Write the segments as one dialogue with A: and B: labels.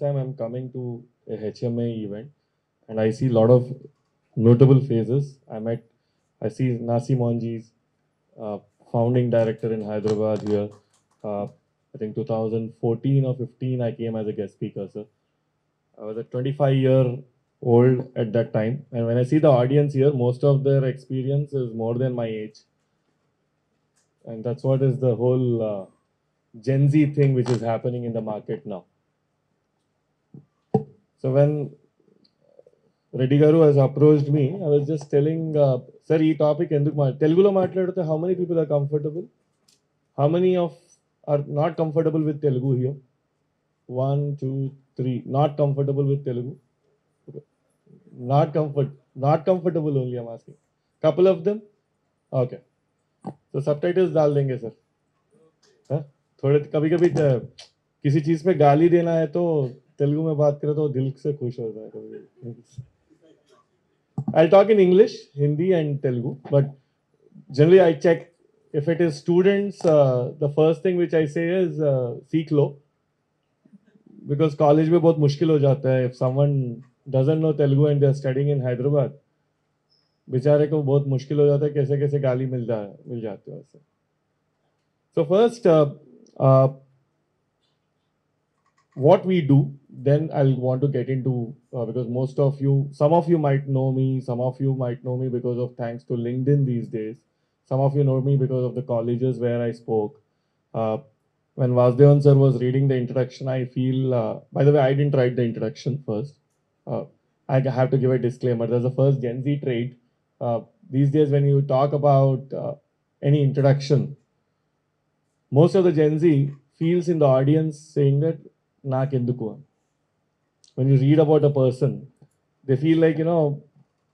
A: time I'm coming to a HMA event and I see a lot of notable faces. I see Nasi Monji's uh, founding director in Hyderabad here. Uh, I think 2014 or 15, I came as a guest speaker, sir. I was a 25-year-old at that time. And when I see the audience here, most of their experience is more than my age. And that's what is the whole Gen Z thing which is happening in the market now. So when Reddy Garu has approached me, I was just telling, sir, this topic, Telugulo maatladute, how many people are comfortable? How many of are not comfortable with Telugu here? 1, 2, 3. Not comfortable with Telugu. Okay. Not comfortable only, I'm asking. Couple of them? Okay. So subtitles डाल देंगे sir. हाँ? थोड़े कभी कभी किसी चीज पे गाली देना है तो तेलुगु में बात करें तो दिल से खुश होता है कभी. I'll talk in English, Hindi and Telugu, but generally I check if it is students, the first thing which I say is seek low, because college में बहुत मुश्किल हो जाता है. If someone doesn't know Telugu and they're studying in Hyderabad, बेचारे को बहुत मुश्किल हो जाता है, कैसे कैसे गाली मिल जाते हैं उससे. So first, what we do, then I'll want to get into, because some of you might know me, some of you might know me because of thanks to LinkedIn these days. Some of you know me because of the colleges where I spoke. When Vasudevan sir was reading the introduction, I feel, by the way, I didn't write the introduction first. I have to give a disclaimer. There's a first Gen Z trait. These days when you talk about any introduction, most of the Gen Z feels in the audience saying that, Nakenduku. When you read about a person, they feel like,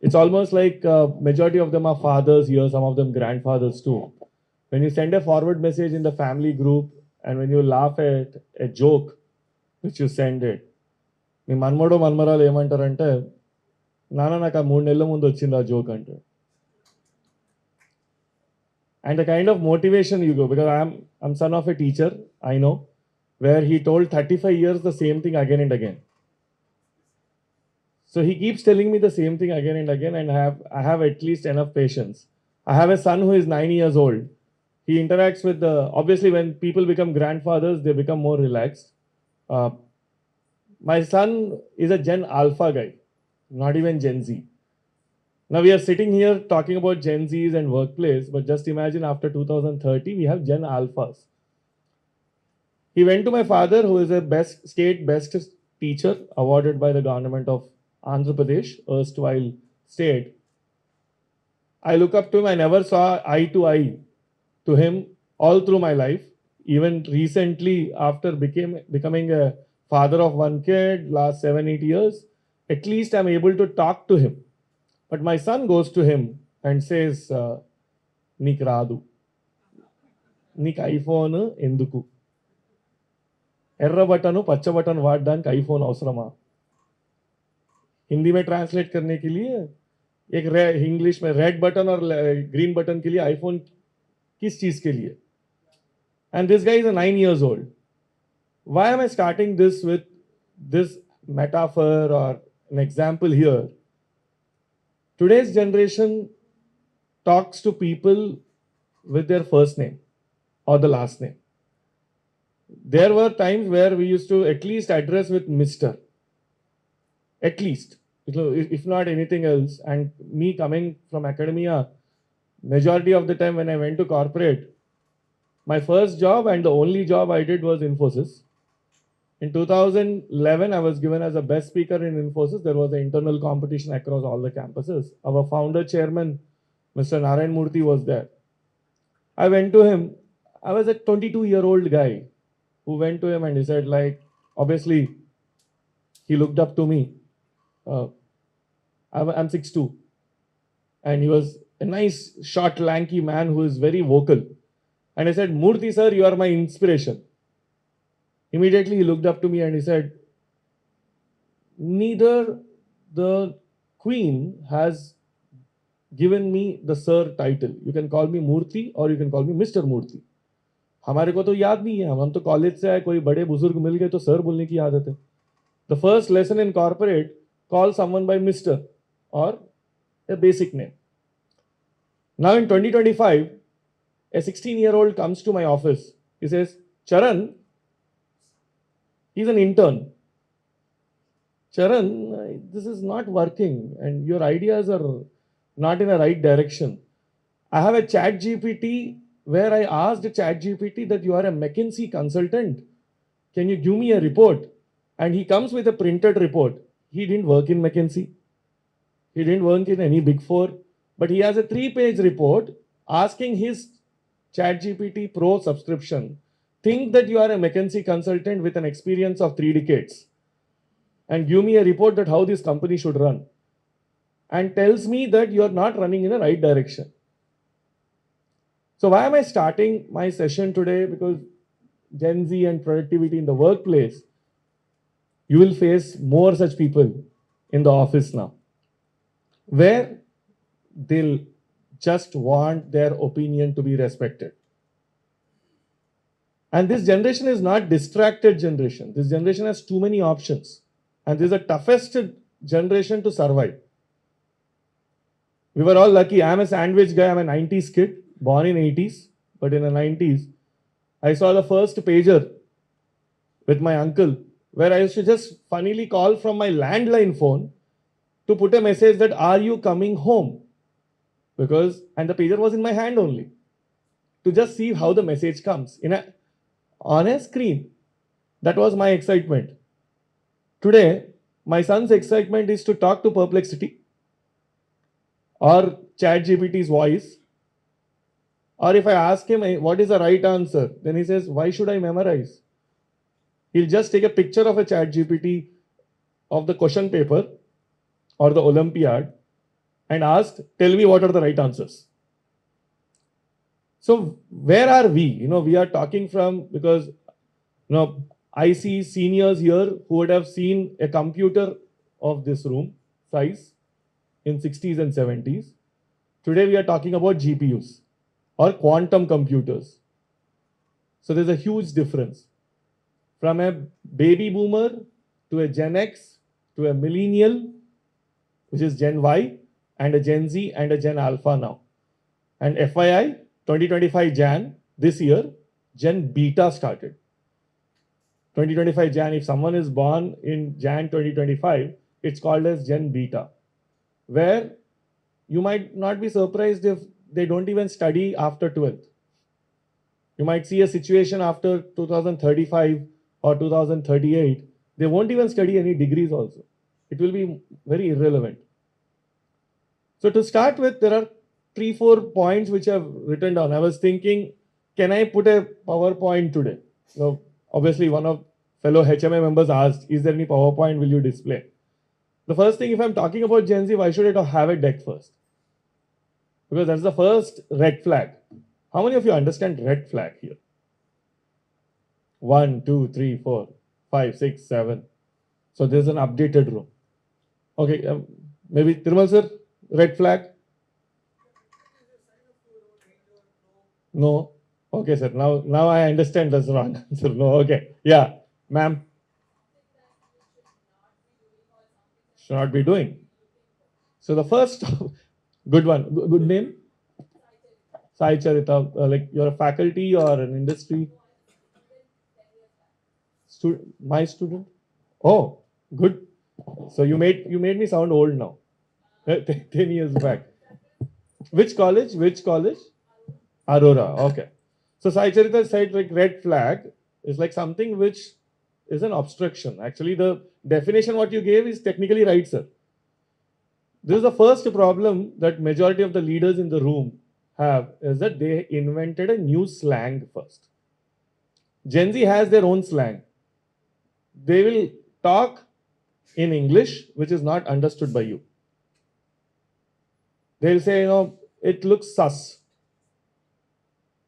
A: it's almost like majority of them are fathers here, some of them grandfathers too. When you send a forward message in the family group and when you laugh at a joke which you send it, మీ మన్మడో మన్మరాలు ఏమంటారంటే నాన్న నాకు ఆ 3 నెలల ముందు వచ్చింది ఆ joke అంటే. And the kind of motivation you go, because I'm son of a teacher, I know, where he told 35 years the same thing again and again. So he keeps telling me the same thing again and again, and I have at least enough patience. I have a son who is 9 years old. He interacts with obviously when people become grandfathers, they become more relaxed. My son is a Gen Alpha guy, not even Gen Z. Now we are sitting here talking about Gen Zs and workplace, but just imagine after 2030, we have Gen Alphas. He went to my father, who is a state best teacher awarded by the government of Andhra Pradesh, erstwhile state. I look up to him. I never saw eye to eye to him all through my life. Even recently, after becoming a father of one kid, last 7-8 years, at least I'm able to talk to him. But my son goes to him and says, Nik Radu, Nik iPhone enduku. ఎర్ర button పచ్చ button వాడడానికి ఐఫోन అవసరమా? हिंदी में translate करने के लिए एक English में रेड बटन और ग्रीन बटन के लिए आईफोन किस चीज के लिए? And this guy is a 9 years old. Why am I starting this with this metaphor or an example here? Today's generation talks to people with their first name or the last name. There were times where we used to at least address with Mr. At least, if not anything else. And me coming from academia, majority of the time when I went to corporate, my first job and the only job I did was Infosys. In 2011, I was given as a best speaker in Infosys. There was an internal competition across all the campuses. Our founder chairman, Mr. Narayan Murthy, was there. I went to him. I was a 22-year-old guy who went to him and he said, like, obviously, he looked up to me. I'm 6'2". And he was a nice, short, lanky man who is very vocal. And I said, Murthy sir, you are my inspiration. Immediately he looked up to me and he said, neither the Queen has given me the sir title. You can call me Murthy or you can call me Mr. Murthy. हमारे को तो याद नहीं है, हम तो college से आए, कोई बड़े बुजुर्ग मिल गए तो सर बोलने की आदत है. The first lesson in corporate, call someone by Mr. or a basic name. Now in 2025, a 16-year-old comes to my office. He says, Charan, he's an intern. Charan, this is not working and your ideas are not in the right direction. I have a chat GPT where I asked chat GPT that you are a McKinsey consultant. Can you give me a report? And he comes with a printed report. He didn't work in McKinsey. He didn't work in any big four, but he has a 3-page report asking his ChatGPT Pro subscription. Think that you are a McKinsey consultant with an experience of 3 decades and give me a report that how this company should run and tells me that you are not running in the right direction. So why am I starting my session today? Because Gen Z and productivity in the workplace, you will face more such people in the office now, where they'll just want their opinion to be respected. And this generation is not distracted generation. This generation has too many options. And this is the toughest generation to survive. We were all lucky. I'm a sandwich guy. I'm a 90s kid, born in 80s. But in the 90s, I saw the first pager with my uncle, where I used to just funnily call from my landline phone to put a message that, are you coming home? And the pager was in my hand only, to just see how the message comes on a screen. That was my excitement. Today, my son's excitement is to talk to Perplexity or ChatGPT's voice. Or if I ask him what is the right answer, then he says, why should I memorize? He'll just take a picture of a ChatGPT of the question paper or the Olympiad and ask, tell me what are the right answers. So where are we? We are talking from, because I see seniors here who would have seen a computer of this room size in 60s and 70s. Today we are talking about GPUs or quantum computers. So there's a huge difference from a baby boomer to a Gen X to a millennial, which is Gen Y, and a Gen Z and a Gen Alpha now. And FYI, 2025 Jan, this year, Gen Beta started. 2025 Jan, if someone is born in Jan 2025, it's called as Gen Beta, where you might not be surprised if they don't even study after 12th. You might see a situation after 2035 or 2038, they won't even study any degrees also. It will be very irrelevant. So to start with, there are 3-4 points which I've written down. I was thinking, can I put a PowerPoint today? Obviously, one of fellow HMA members asked, is there any PowerPoint will you display? The first thing, if I'm talking about Gen Z, why should I have a deck first? Because that's the first red flag. How many of you understand red flag here? 1, 2, 3, 4, 5, 6, 7. So there's an updated room. Okay, maybe Thirumal sir, red flag? No. Okay, sir. Now I understand that's wrong answer. No, okay. Yeah, ma'am. Should not be doing. So the first, good one, good name? Sai Charita, like you're a faculty or an industry? My student? Oh, good. So you made me sound old now. 10 years back. Which college? Aurora. Okay. So Sai Charita said like red flag is like something which is an obstruction. Actually, the definition what you gave is technically right, sir. This is the first problem that majority of the leaders in the room have, is that they invented a new slang first. Gen Z has their own slang. They will talk in English, which is not understood by you. They'll say, it looks sus.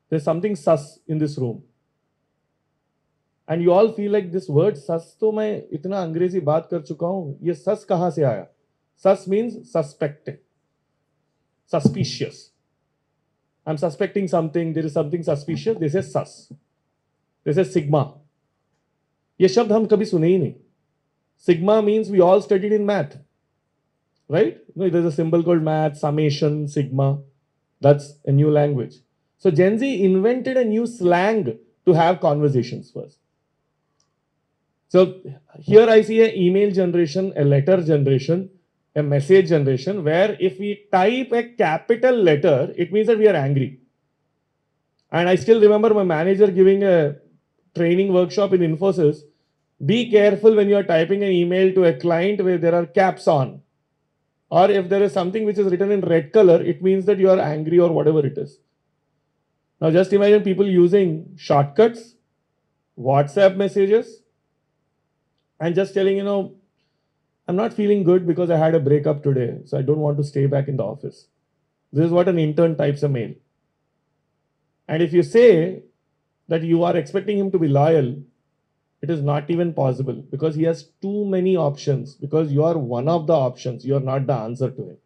A: There's something sus in this room. And you all feel like this word sus, तो मैं इतना अंग्रेजी बात कर चुका हूँ, ये sus कहाँ से आया? Sus means suspecting, suspicious. I'm suspecting something, there is something suspicious, they say sus. They say sigma. ये शब्द हम कभी सुने ही नहीं. Sigma means we all studied in math, right? There's a symbol called math, summation, sigma. That's a new language. So Gen Z invented a new slang to have conversations first. So here I see an email generation, a letter generation, a message generation, where if we type a capital letter, it means that we are angry. And I still remember my manager giving a training workshop in Infosys. Be careful when you are typing an email to a client where there are caps on. Or if there is something which is written in red color, it means that you are angry or whatever it is. Now just imagine people using shortcuts, WhatsApp messages, and just telling, I'm not feeling good because I had a breakup today, so I don't want to stay back in the office. This is what an intern types a mail. And if you say that you are expecting him to be loyal, it is not even possible because he has too many options, because you are one of the options, you are not the answer to him.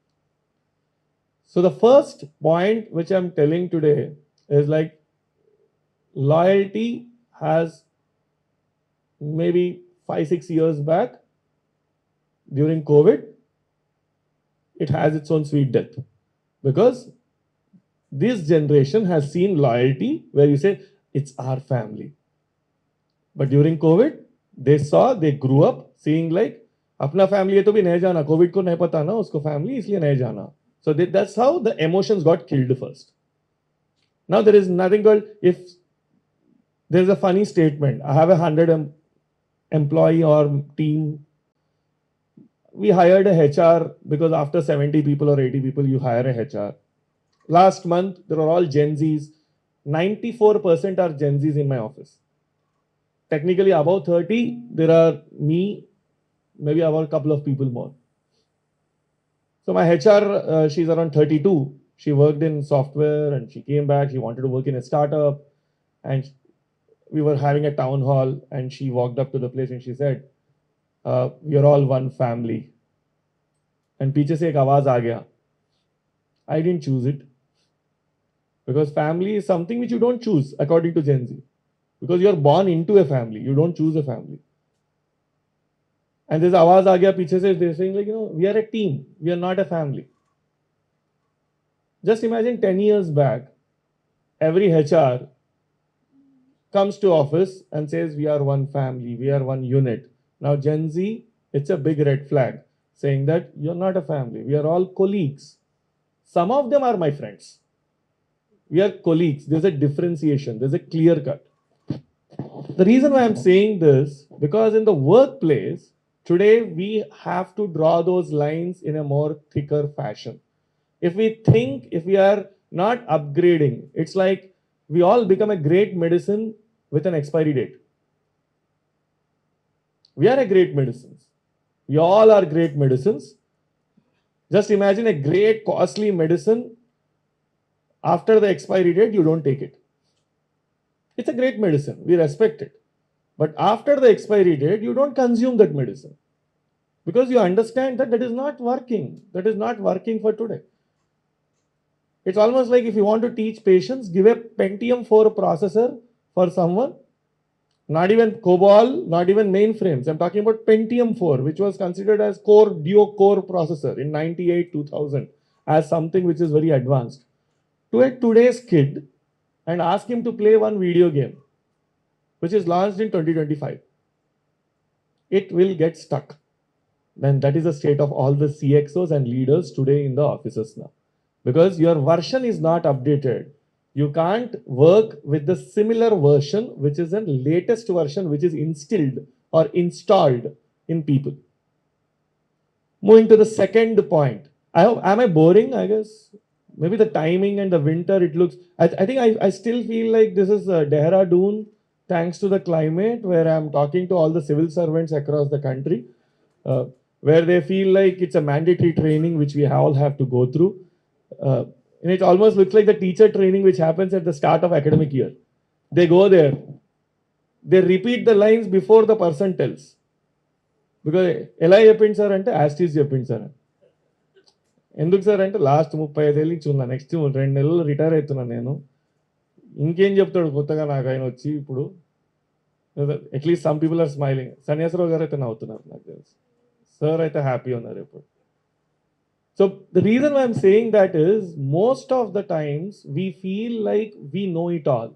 A: So the first point which I'm telling today is like loyalty has maybe 5-6 years back during COVID, it has its own sweet death because this generation has seen loyalty where you say it's our family. But during COVID, they grew up seeing like अपना family है तो भी नहीं जाना, COVID को नहीं पता ना उसको family इसलिए नहीं जाना. So that's how the emotions got killed first. Now there is nothing called, if there's a funny statement, I have 100 employee or team. We hired a HR because after 70 people or 80 people, you hire a HR. Last month, there are all Gen Zs. 94% are Gen Zs in my office. Technically, about 30, there are me, maybe about a couple of people more. So my HR, she's around 32. She worked in software and she came back. She wanted to work in a startup. And we were having a town hall and she walked up to the place and she said, we are all one family. And पीछे से एक आवाज आ गया. I didn't choose it. Because family is something which you don't choose according to Gen Z. Because you are born into a family. You don't choose a family. And there's आवाज आ गया पीछे से, they're saying like, we are a team. We are not a family. Just imagine 10 years back, every HR comes to office and says, we are one family, we are one unit. Now Gen Z, it's a big red flag saying that you're not a family. We are all colleagues. Some of them are my friends. We are colleagues. There's a differentiation. There's a clear cut. The reason why I'm saying this, because in the workplace, today we have to draw those lines in a more thicker fashion. If we are not upgrading, it's like we all become a great medicine with an expiry date. We are a great medicines. We all are great medicines. Just imagine a great costly medicine. After the expiry date, you don't take it. It's a great medicine. We respect it. But after the expiry date, you don't consume that medicine. Because you understand that is not working. That is not working for today. It's almost like if you want to teach patients, give a Pentium 4 processor for someone. Not even COBOL, not even mainframes. I'm talking about Pentium 4, which was considered as duo-core processor in 98-2000 as something which is very advanced. To today's kid and ask him to play one video game, which is launched in 2025. It will get stuck. Then that is the state of all the CXOs and leaders today in the offices now. Because your version is not updated. You can't work with the similar version, which is a latest version, which is instilled or installed in people. Moving to the second point. Am I boring? I guess maybe the timing and the winter, it looks, I think I still feel like this is Dehradun, thanks to the climate, where I'm talking to all the civil servants across the country, where they feel like it's a mandatory training, which we all have to go through. And it almost looks like the teacher training which happens at the start of academic year. They go there. They repeat the lines before the person tells. Because ఎలా చెప్పింది sir అంటే యాస్టీస్ చెప్పింది sir. ఎందుకు sir అంటే last 35 ఏళ్ళు ఇచ్చున్నా, next 2 నెలలు retire అవుతున్నాను నేను, ఇంకేం చెప్తాడు కొత్తగా నాకు ఆయన వచ్చి ఇప్పుడు. At least some people are smiling. Sanyasrao garu aithe navuntunnaru నాకు తెలుసు. Sir aithe happy unnaru eppudu. So the reason why I'm saying that is most of the times we feel like we know it all.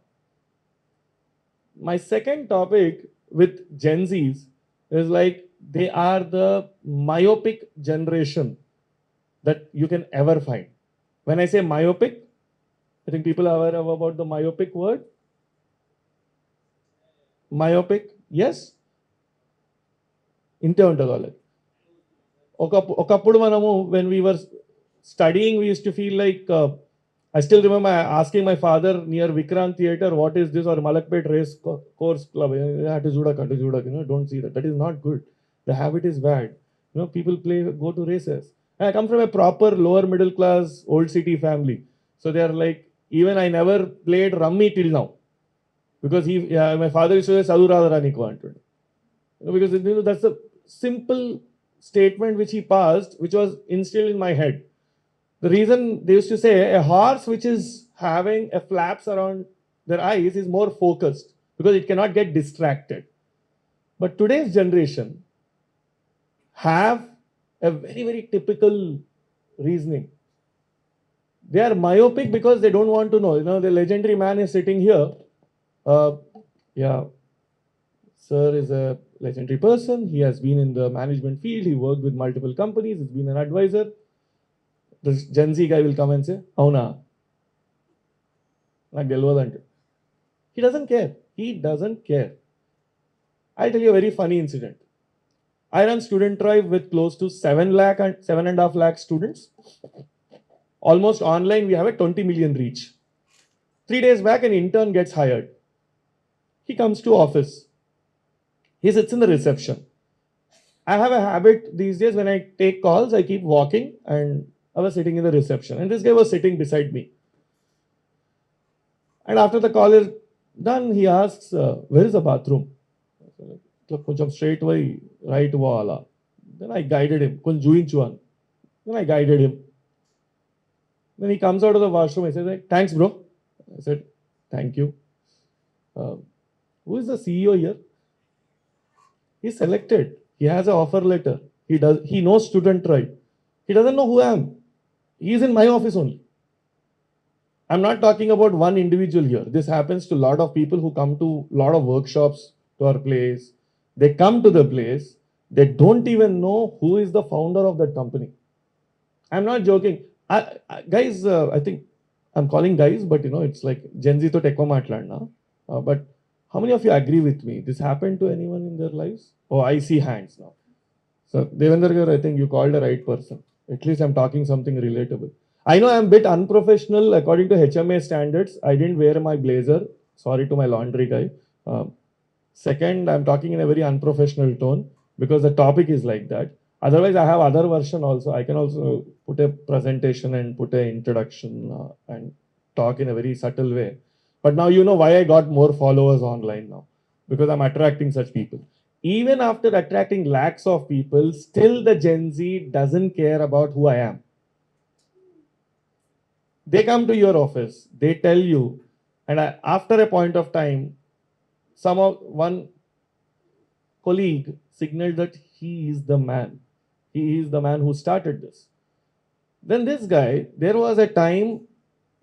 A: My second topic with Gen Zs is like they are the myopic generation that you can ever find. When I say myopic, I think people are aware about the myopic word. Myopic, yes. ఇంతే ఉంటుంది వాళ్ళకి. ఒకప్పుడు మనము when we were studying we used to feel like I still remember asking my father near Vikrant Theatre, what is this, or Malakpet Race Course Club. To Judak, don't see that. That is not good. The habit is bad. People go to races. And I come from a proper lower middle class old city family. So they are like, even I never played rummy till now. Because my father used to say, Sadhu Radharani ko antudu. Because that's a simple statement which he passed, which was instilled in my head. The reason they used to say a horse which is having a flaps around their eyes is more focused because it cannot get distracted. But today's generation have a very, very typical reasoning. They are myopic because they don't want to know. The legendary man is sitting here. Sir is a legendary person. He has been in the management field. He worked with multiple companies. He's been an advisor. The Gen Z guy will come and say, Auna. He doesn't care. He doesn't care. I'll tell you a very funny incident. I run Student Drive with close to 7.5 lakh students. Almost online, we have a 20 million reach. 3 days back, an intern gets hired. He comes to office. He sits in the reception. I have a habit these days when I take calls, I keep walking, and I was sitting in the reception. And this guy was sitting beside me. And after the call is done, he asks, where is the bathroom? Koncham straight way, right wall. Then I guided him. Then I guided him. Then he comes out of the washroom. I said, thanks, bro. I said, thank you. Who is the CEO here? He's selected. He has an offer letter. He knows Student Drive. He doesn't know who I am. He is in my office only. I'm not talking about one individual here. This happens to a lot of people who come to a lot of workshops to our place. They come to the place. They don't even know who is the founder of that company. I'm not joking. Guys, I think I'm calling guys, but it's like Gen Z to tekko matladna. But how many of you agree with me? This happened to anyone in their lives? Oh, I see hands now. So, Devendra Garu, I think you called the right person. At least I'm talking something relatable. I know I'm a bit unprofessional according to HMA standards. I didn't wear my blazer. Sorry to my laundry guy. Second, I'm talking in a very unprofessional tone because the topic is like that. Otherwise, I have other version also. I can also put a presentation and put an introduction and talk in a very subtle way. But now you know why I got more followers online now. Because I'm attracting such people. Even after attracting lakhs of people, still the Gen Z doesn't care about who I am. They come to your office, they tell you, and after a point of time, one colleague signaled that he is the man. He is the man who started this. Then this guy, there was a time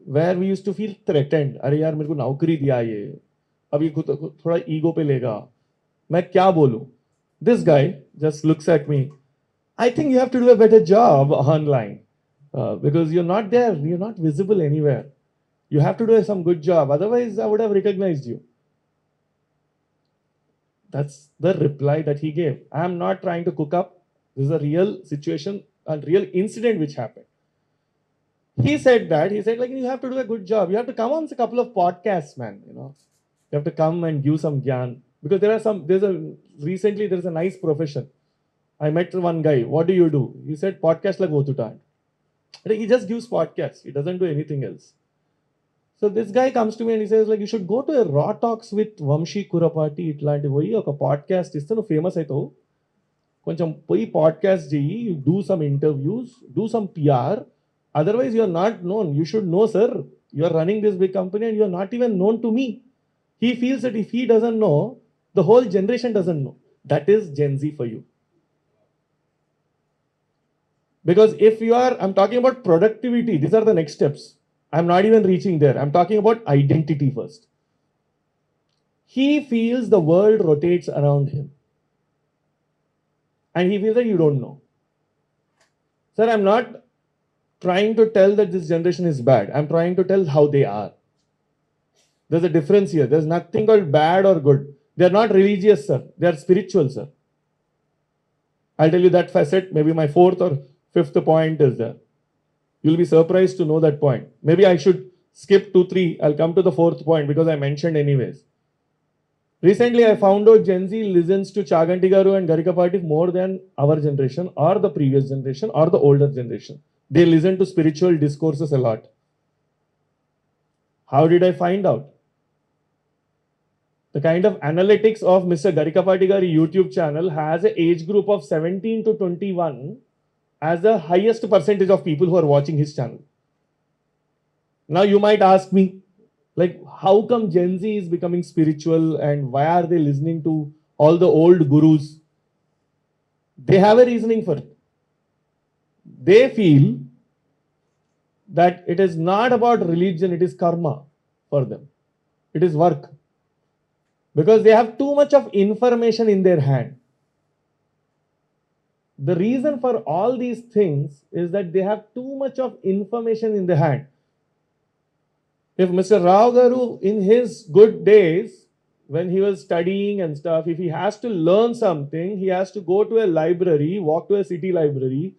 A: where we used to feel threatened. अरे यार मेरे को नौकरी दिया ये, अभी थोड़ा ego पे लेगा, मैं क्या बोलूं? This guy just looks at me. I think you have to do a better job online because you're not there, you're not visible anywhere. You have to do some good job. Otherwise, I would have recognized you. That's the reply that he gave. I am not trying to cook up. This is a real situation, a real incident which happened. He said that. He said, like, you have to do a good job. You have to come on a couple of podcasts, man. You have to come and give some gyan. Because recently there's a nice profession. I met one guy. What do you do? He said, podcast like Votuta. He just gives podcasts. He doesn't do anything else. So this guy comes to me and he says, like, you should go to a Raw Talks with Vamshi Kurapati. ఇట్లాంటి పోయి ఒక podcast ఇస్తే నువ్వు famous అవుతావు. కొంచెం పోయి podcast చెయ్యి, do some interviews, do some PR. Otherwise, you are not known. You should know, sir. You are running this big company and you are not even known to me. He feels that if he doesn't know, The whole generation doesn't know. That is Gen Z for you. Because if you are, I'm talking about productivity, these are the next steps. I'm not even reaching there. I'm talking about identity first. He feels the world rotates around him. And he feels that you don't know. Sir, I'm not trying to tell that this generation is bad. I'm trying to tell how they are. There's a difference here. There's nothing called bad or good. They're not religious, sir. They're spiritual, sir. I'll tell you that facet. Maybe my fourth or fifth point is there. You'll be surprised to know that point. Maybe I should skip 2, 3. I'll come to the fourth point because I mentioned anyways. Recently, I found out Gen Z listens to Chaganti Garu and Garikapati more than our generation or the previous generation or the older generation. They listen to spiritual discourses a lot. How did I find out? The kind of analytics of Mr. Garikapati Garu YouTube channel has an age group of 17 to 21 as the highest percentage of people who are watching his channel. Now you might ask me, like, how come Gen Z is becoming spiritual and why are they listening to all the old gurus? They have a reasoning for it. They feel that it is not about religion, it is karma for them. It is work. Because they have too much of information in their hand. The reason for all these things is that they have too much of information in their hand. If Mr. Rao Garu, in his good days, when he was studying and stuff, if he has to learn something, he has to go to a library, walk to a city library,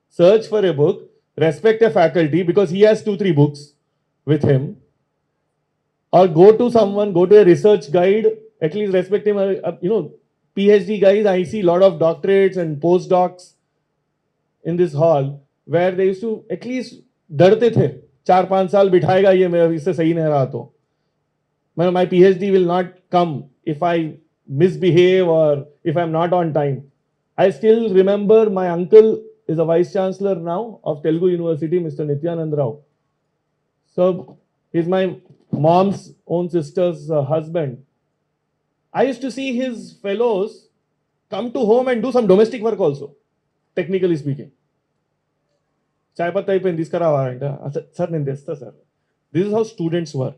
A: search for a book, respect a faculty because he has 2, 3 books with him, or go to someone, go to a research guide, at least respect him. PhD guys, I see a lot of doctorates and postdocs in this hall where they used to at least डरते थे 4-5 साल बिठाएगा ये मेरा इससे सही नहीं रहा तो my PhD will not come if I misbehave or if I'm not on time. I still remember my uncle is a vice chancellor now of Telugu University, Mr. Nityanand Rao. So he's my mom's own sister's husband. I used to see his fellows come to home and do some domestic work also, technically speaking. Chai patta అయిపోయింది తీసుకురావాలంట sir నేను తెస్తా sir. This is how students were.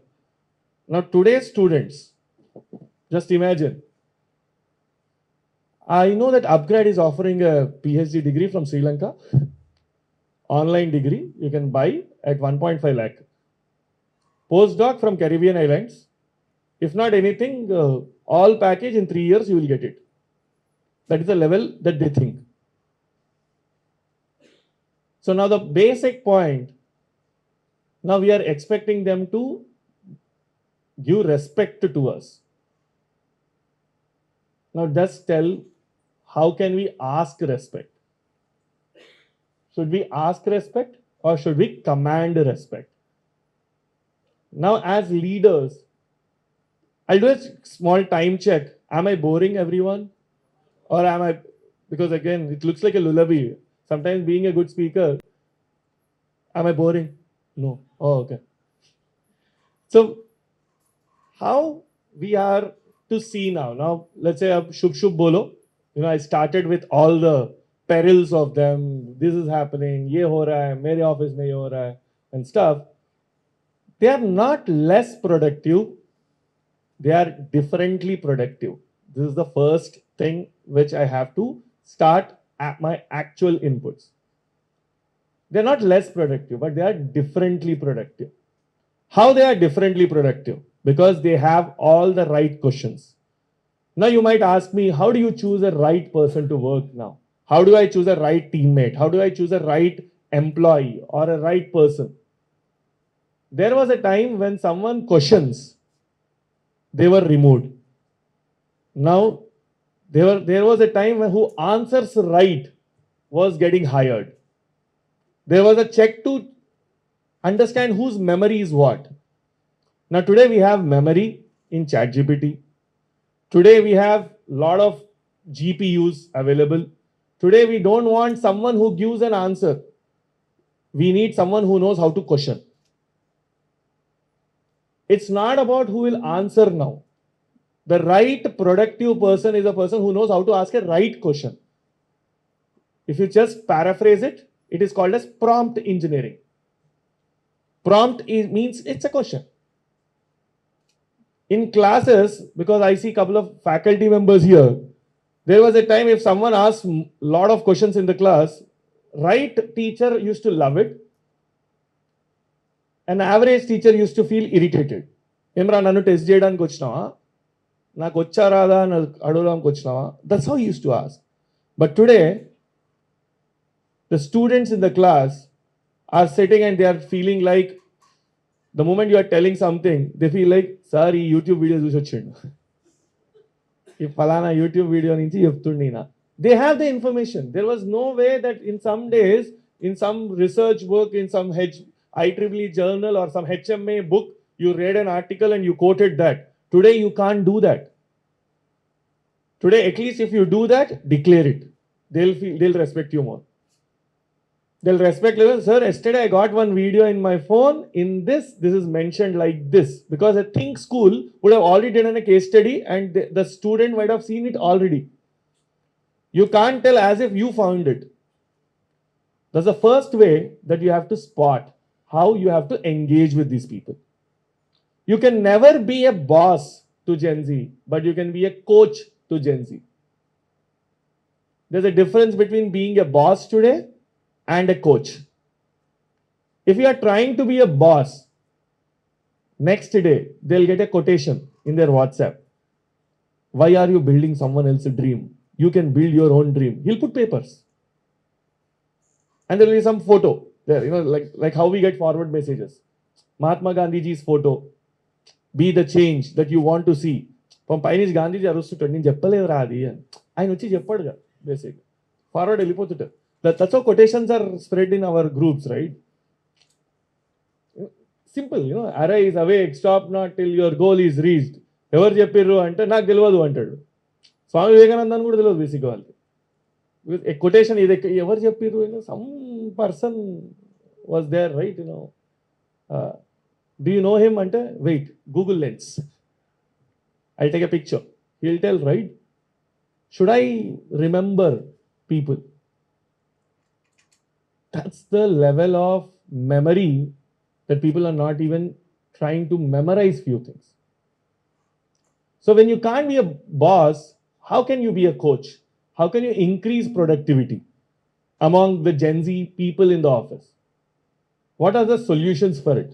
A: Now today's students, just imagine. I know that Upgrade is offering a PhD degree from Sri Lanka. Online degree you can buy at 1.5 lakh. Postdoc from Caribbean Islands. If not anything, all package in 3 years you will get it. That is the level that they think. So now the basic point, now we are expecting them to give respect to us. Now just tell, how can we ask respect? Should we ask respect or should we command respect? Now as leaders, I'll do a small time check. Am I boring everyone? Or am I, because again, it looks like a lullaby. Sometimes being a good speaker, am I boring? No. Oh, okay. So, how we are to see now? Now, let's say Shubh Shubh Bolo. I started with all the perils of them. This is happening. Ye ho raha hai. Mere office mein ye ho raha hai. And stuff. They are not less productive. They are differently productive. This is the first thing which I have to start at my actual inputs. They're not less productive, but they are differently productive. How they are differently productive? Because they have all the right questions. Now you might ask me, how do you choose a right person to work now? How do I choose a right teammate? How do I choose a right employee or a right person? There was a time when someone questions, they were removed. Now, there was a time when who answers right was getting hired. There was a check to understand whose memory is what. Now today we have memory in ChatGPT. Today we have a lot of GPUs available. Today we don't want someone who gives an answer. We need someone who knows how to question. It's not about who will answer now. The right productive person is a person who knows how to ask a right question. If you just paraphrase it, it is called as prompt engineering. Means it's a question. In classes, because I see a couple of faculty members here, there was a time if someone asked a lot of questions in the class, right teacher used to love it. An average teacher used to feel irritated. Emra nanu test cheyadaniki vachinava, నాకు వచ్చా రాదా అని అడగడానికి వచ్చినావా? That's how he used to ask. But today, the students in the class are sitting and they are feeling like the moment you are telling something, they feel like, sorry, YouTube video చూసి వచ్చిండు, ఈ ఫలానా YouTube video నుంచి చెప్తుండే ఈయన. They have the information. There was no way that in some days, in some research work, in some IEEE journal or some HMA book, you read an article and you quoted that. Today, you can't do that. Today, at least if you do that, declare it. They'll respect you more. They'll respect you. Sir, yesterday I got one video in my phone. In this is mentioned like this. Because I think school would have already done a case study and the student might have seen it already. You can't tell as if you found it. That's the first way that you have to spot how you have to engage with these people. You can never be a boss to Gen Z, but you can be a coach to Gen Z. There's a difference between being a boss today and a coach. If you are trying to be a boss, next day they'll get a quotation in their WhatsApp. Why are you building someone else's dream? You can build your own dream. He'll put papers. And there will be some photo there, like how we get forward messages. Mahatma Gandhiji's photo. Be the change that you want to see. పైనుంచి గాంధీజీ అరుస్తుంటాడు, నేను చెప్పలేదురా అది అని. ఆయన వచ్చి చెప్పాడుగా basic forward వెళ్ళిపోతుంటాడు. That's how quotations are spread in our groups, right? Simple, arise, awake, stop not till your goal is reached. ఎవరు చెప్పిర్రు అంటే నాకు తెలియదు అంటాడు. స్వామి వివేకానందని కూడా తెలియదు బేసిక్ వాళ్ళకి. A quotation ఇది ఎవరు చెప్పిర్రు, some person was there, right? Do you know him? Ante, wait, Google Lens. I'll take a picture. He'll tell, right? Should I remember people? That's the level of memory that people are not even trying to memorize few things. So when you can't be a boss, how can you be a coach? How can you increase productivity among the Gen Z people in the office? What are the solutions for it?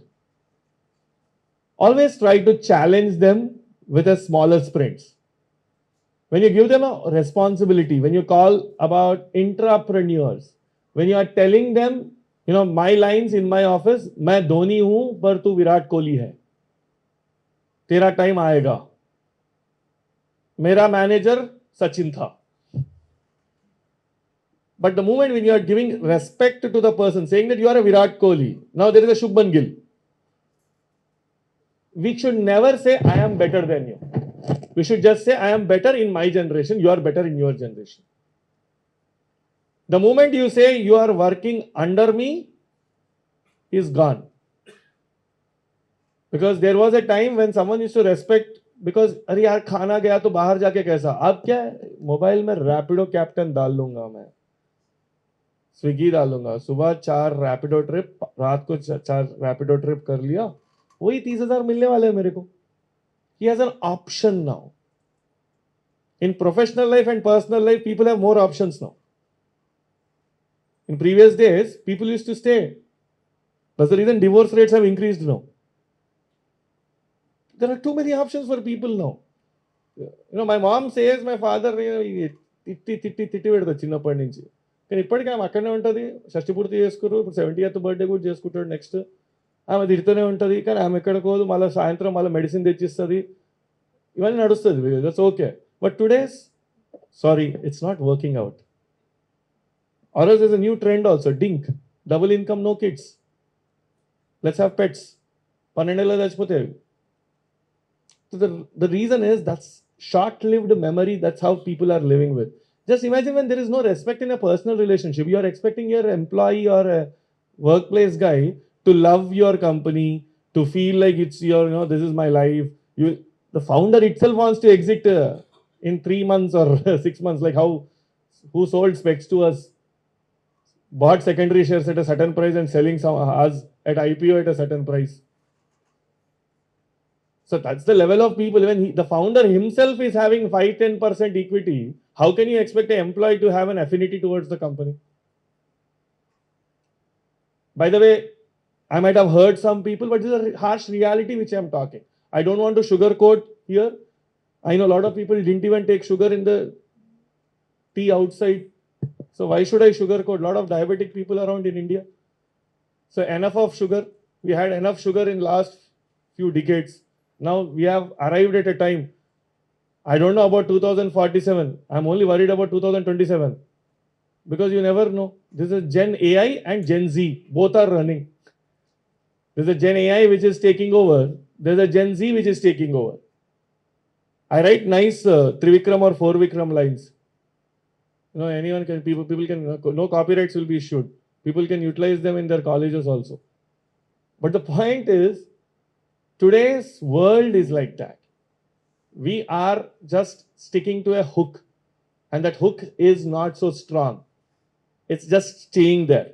A: Always try to challenge them with a smaller sprints. When you give them a responsibility, when you call about intrapreneurs, when you are telling them, my lines in my office, मैं धोनी हूं पर तू विराट कोहली है, तेरा time आएगा, मेरा manager Sachin था. But the moment when you are giving respect to the person, saying that you are a Virat Kohli, now there is a Shubman Gill. We should never say, I am better than you. We should just say, I am better in my generation, you are better in your generation. The moment you say you are working under me, is gone. Because there was a time when someone used to respect, because अरे यार खाना गया तो बाहर जाके कैसा, अब क्या है, मोबाइल में रैपिडो कैप्टन डाल लूंगा, मैं स्विगी डालूंगा, सुबह 4 रैपिडो ट्रिप, रात को 4 रैपिडो ट्रिप कर लिया, वही 30,000 मिलने वाले हैं मेरे को. He has an option now. In professional life and personal life, people have more options now. In previous days, people used to stay. That's the reason divorce rates have increased now. There are too many options for people now. My mom says my father తిట్టి పెడతాడు చిన్నప్పటి నుంచి, కానీ ఇప్పటికీ ఆమె అక్కడనే ఉంటుంది. షష్టి పూర్తి చేసుకురు, ఇప్పుడు 70th బర్త్డే కూడా చేసుకుంటాడు నెక్స్ట్. ఆమె తిడుతూనే ఉంటుంది, కానీ ఆమె ఎక్కడికోదు, మళ్ళీ సాయంత్రం మళ్ళీ మెడిసిన్ తెచ్చిస్తుంది, ఇవన్నీ నడుస్తుంది. That's okay. But today's sorry, it's not working out. Or else there's a new trend also, DINK, double income, no kids. Let's have pets. 12 ఏళ్ళలో చచ్చిపోతాయి. So the reason is that's short-lived memory. That's how people are living with. Just imagine when there is no respect in a personal relationship. You are expecting your employee or a workplace guy to love your company, to feel like it's your, this is my life. The founder itself wants to exit in 3 months or 6 months, like who sold specs to us, bought secondary shares at a certain price and selling some us at IPO at a certain price. So that's the level of people. Even the founder himself is having 5-10% equity. How can you expect an employee to have an affinity towards the company? By the way, I might have heard some people, but this is a harsh reality which I'm talking. I don't want to sugarcoat here. I know a lot of people didn't even take sugar in the tea outside. So why should I sugarcoat? A lot of diabetic people around in India. So enough of sugar. We had enough sugar in last few decades. Now we have arrived at a time. I don't know about 2047. I'm only worried about 2027. Because you never know. This is Gen AI and Gen Z. Both are running. There's a Gen AI which is taking over. There's a Gen Z which is taking over. I write nice Trivikram or Four Vikram lines. You know, anyone can, people can, no copyrights will be issued. People can utilize them in their colleges also. But the point is, today's world is like that. We are just sticking to a hook, and that hook is not so strong. It's just staying there.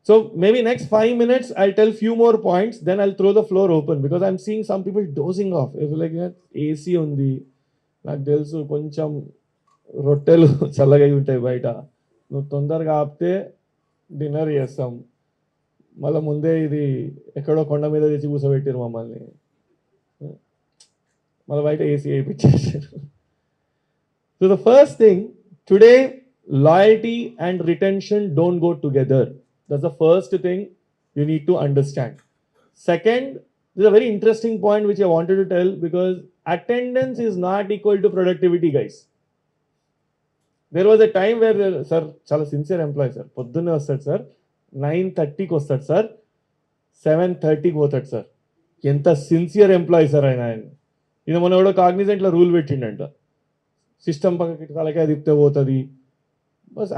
A: So maybe next 5 minutes, I'll tell few more points, then I'll throw the floor open because I'm seeing some people dozing off. If like AC undi, నాకు తెలుసు కొంచెం రొట్టెలు చల్లగా ఉంటాయి బయట, నువ్వు తొందరగా ఆపితే డిన్నర్ చేస్తాం, మళ్ళీ ముందే ఇది ఎక్కడో కొండ మీద తెచ్చి కూర్చోబెట్టారు మమ్మల్ని, మళ్ళీ బయట AC వేయించేసారు. So the first thing, today loyalty and retention don't go together. That's the first thing you need to understand. Second, this is a very interesting point which I wanted to tell because attendance is not equal to productivity, guys. There was a time where, sir, chala sincere employee, sir. Poddunne vastadu, sir. 9:30 ki vastadu, sir. 7:30 ki potadu, sir. Enta sincere employee, sir. Ina mona evado cognizant la rule pettindanta. System pakaki talakaya dipte potadi. But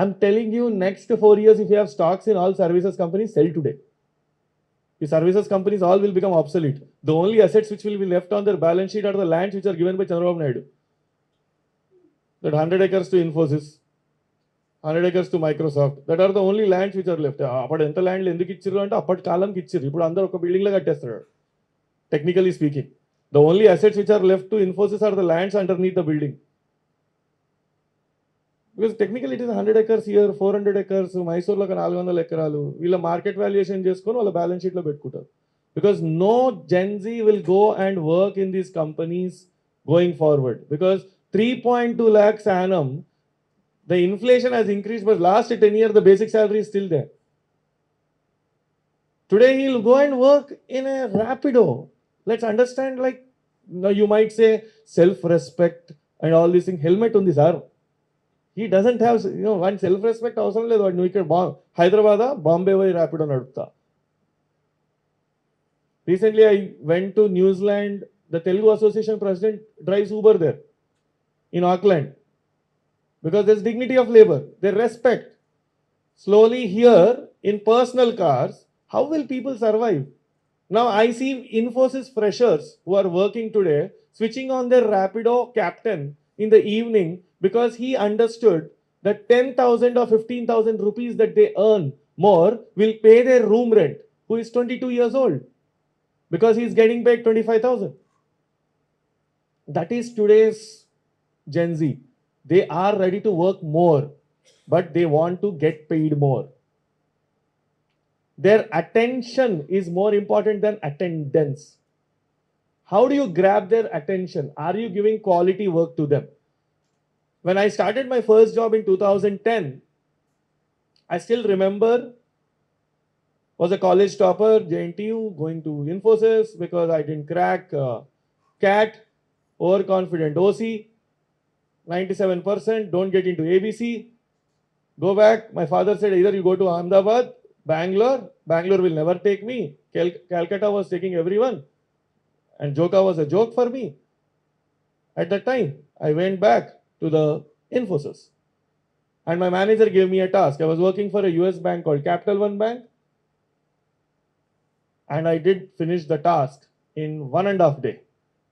A: I'm telling you, next 4 years, if you have stocks in all services companies, sell today. The services companies all will become obsolete. The only assets which will be left on their balance sheet are the lands which are given by Chandrababu Naidu. That 100 acres to Infosys, 100 acres to Microsoft. That are the only lands which are left. Apart enta land enduku ichchiru ante apart kalam ki ichchiru. Ippudu andaru oka building la kattestadu. Technically speaking, the only assets which are left to Infosys are the lands underneath the building. Because technically it is 100 acres here, 400 acres, Mysore lo 400 ekaralu. Veela market valuation cheskoni valla balance sheet lo pettukuntaru. Because no Gen Z will go and work in these companies going forward. Because 3.2 lakhs annum, the inflation has increased, but last 10 years the basic salary is still there. Today he'll go and work in a Rapido. Let's understand, like, now you might say self-respect and all these things. Helmet undi sir. He doesn't have, one self-respect అవసరం లేదు. వాడు నువ్వు ఇక్కడ హైదరాబాద్ బాంబే పోయి Rapido నడుపుతా. Recently I went to New Zealand. The Telugu Association president drives Uber there in Auckland because there's dignity of labor. They respect. Slowly here in personal cars, how will people survive? Now I see Infosys freshers who are working today switching on their Rapido captain in the evening because he understood that 10,000 or 15,000 rupees that they earn more will pay their room rent, who is 22 years old, because he is getting paid 25,000. That is today's Gen Z. They are ready to work more, but they want to get paid more. Their attention is more important than attendance. How do you grab their attention? Are you giving quality work to them? When I started my first job in 2010, I still remember, was a college topper, JNTU, going to Infosys because I didn't crack CAT, overconfident OC, 97%, don't get into ABC, go back. My father said, either you go to Ahmedabad, Bangalore will never take me. Calcutta was taking everyone. And Joka was a joke for me. At that time, I went back to the Infosys. And my manager gave me a task. I was working for a US bank called Capital One Bank. And I did finish the task in 1.5 days.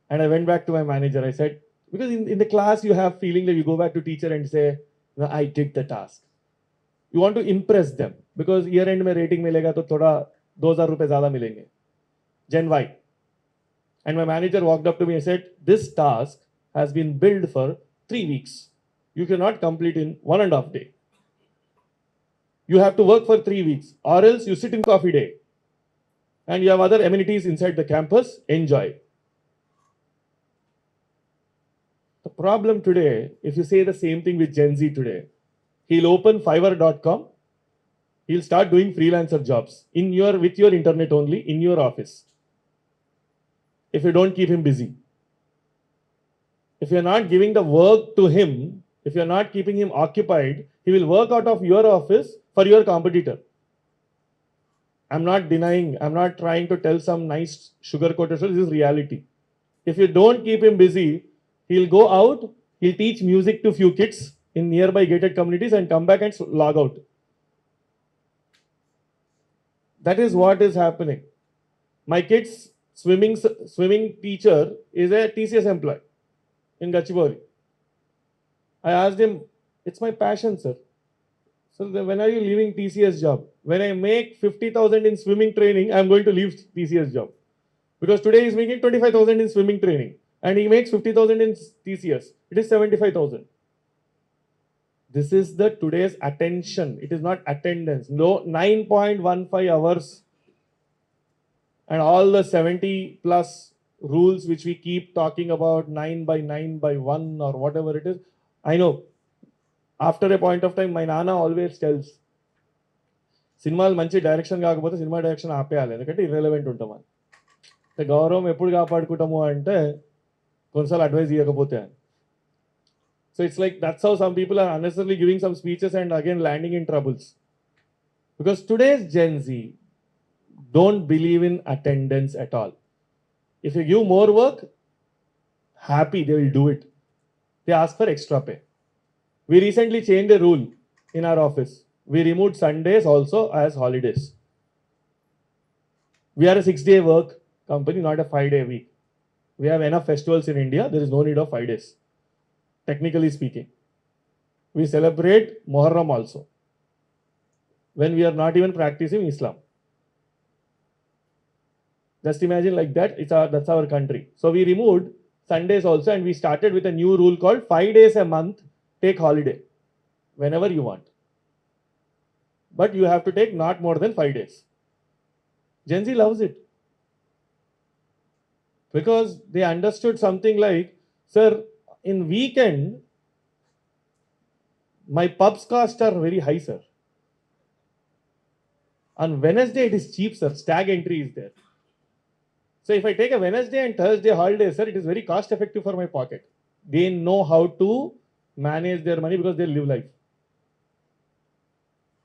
A: And I went back to my manager. I said, because in the class you have feeling that you go back to teacher and say, no, I did the task. You want to impress them because year end mein rating milega to thoda 2000 rupees zyada milenge. Gen Y. And my manager walked up to me and said, this task has been built for 3 weeks. You cannot complete in 1.5 days. You have to work for 3 weeks, or else you sit in coffee day and you have other amenities inside the campus. Enjoy. The problem today, if you say the same thing with Gen Z today, he'll open fiverr.com, he'll start doing freelancer jobs with your internet only, in your office. If you don't keep him busy. If you're not giving the work to him, if you're not keeping him occupied, he will work out of your office for your competitor. I'm not denying, I'm not trying to tell some nice sugar-coated story. This is reality. If you don't keep him busy, he'll go out, he'll teach music to few kids in nearby gated communities and come back and log out. That is what is happening. My kid's swimming teacher is a TCS employee in Gachibowli. I asked him, it's my passion, sir. So when are you leaving TCS job? When I make 50,000 in swimming training, I'm going to leave TCS job. Because today he's making 25,000 in swimming training and he makes 50,000 in TCS. It is 75,000. This is the today's attention. It is not attendance. No, 9.15 hours and all the 70 plus rules which we keep talking about, 9 by 9 by 1 or whatever it is. I know. After a point of time, my Nana always tells, సినిమాలు మంచి direction కాకపోతే cinema direction ఆపేయాలి, ఎందుకంటే irrelevant ఉంటాం అని. గౌరవం ఎప్పుడు కాపాడుకుంటాము అంటే కొన్నిసార్లు అడ్వైస్ ఇవ్వకపోతే అని. So it's like that's how some people are unnecessarily giving some speeches and again landing in troubles. Because today's Gen Z don't believe in attendance at all. If you give more work, happy, they will do it. They ask for extra pay. We recently changed a rule in our office. We removed Sundays also as holidays. We are a 6-day work company, not a 5-day week. We have enough festivals in India. There is no need of 5 days. Technically speaking, we celebrate Muharram also when we are not even practicing Islam. Just imagine like that. That's our country. So we removed Sundays also and we started with a new rule called 5 days a month. Take holiday whenever you want. But you have to take not more than 5 days. Gen Z loves it. Because they understood something like, sir, in weekend, my pub's costs are very high, sir. On Wednesday, it is cheap, sir. Stag entry is there. So if I take a Wednesday and Thursday holiday, sir, it is very cost effective for my pocket. They know how to manage their money because they live life.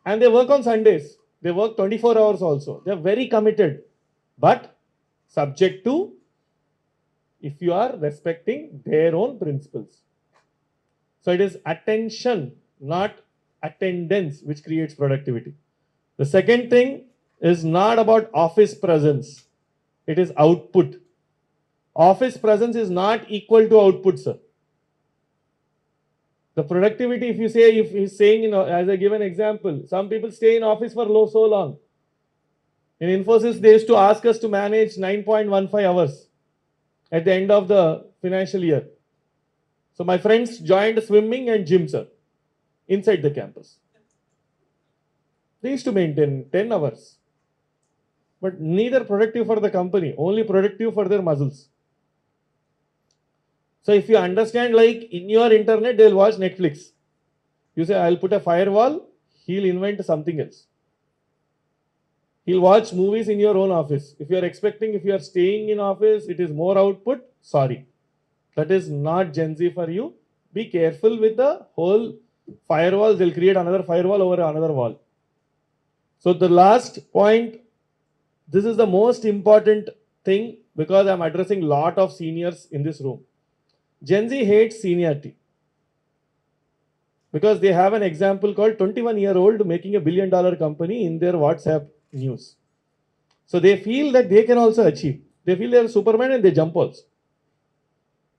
A: And they work on Sundays. They work 24 hours also. They are very committed. But subject to if you are respecting their own principles. So it is attention, not attendance, which creates productivity. The second thing is not about office presence. It is output. Office presence is not equal to output, sir. The productivity, if he's saying, as I give an example, some people stay in office for so long. In Infosys, they used to ask us to manage 9.15 hours at the end of the financial year. So my friends joined swimming and gym, sir, inside the campus. They used to maintain 10 hours. But neither productive for the company, only productive for their muscles. So if you understand, like in your internet, they'll watch Netflix. You say, I'll put a firewall, he'll invent something else. He'll watch movies in your own office. If you are staying in office, it is more output, sorry. That is not Gen Z for you. Be careful with the whole firewall. They'll create another firewall over another wall. So the last point, this is the most important thing because I'm addressing a lot of seniors in this room. Gen Z hates seniority because they have an example called 21-year-old making $1 billion company in their WhatsApp news. So they feel that they can also achieve. They feel they're Superman and they jump also.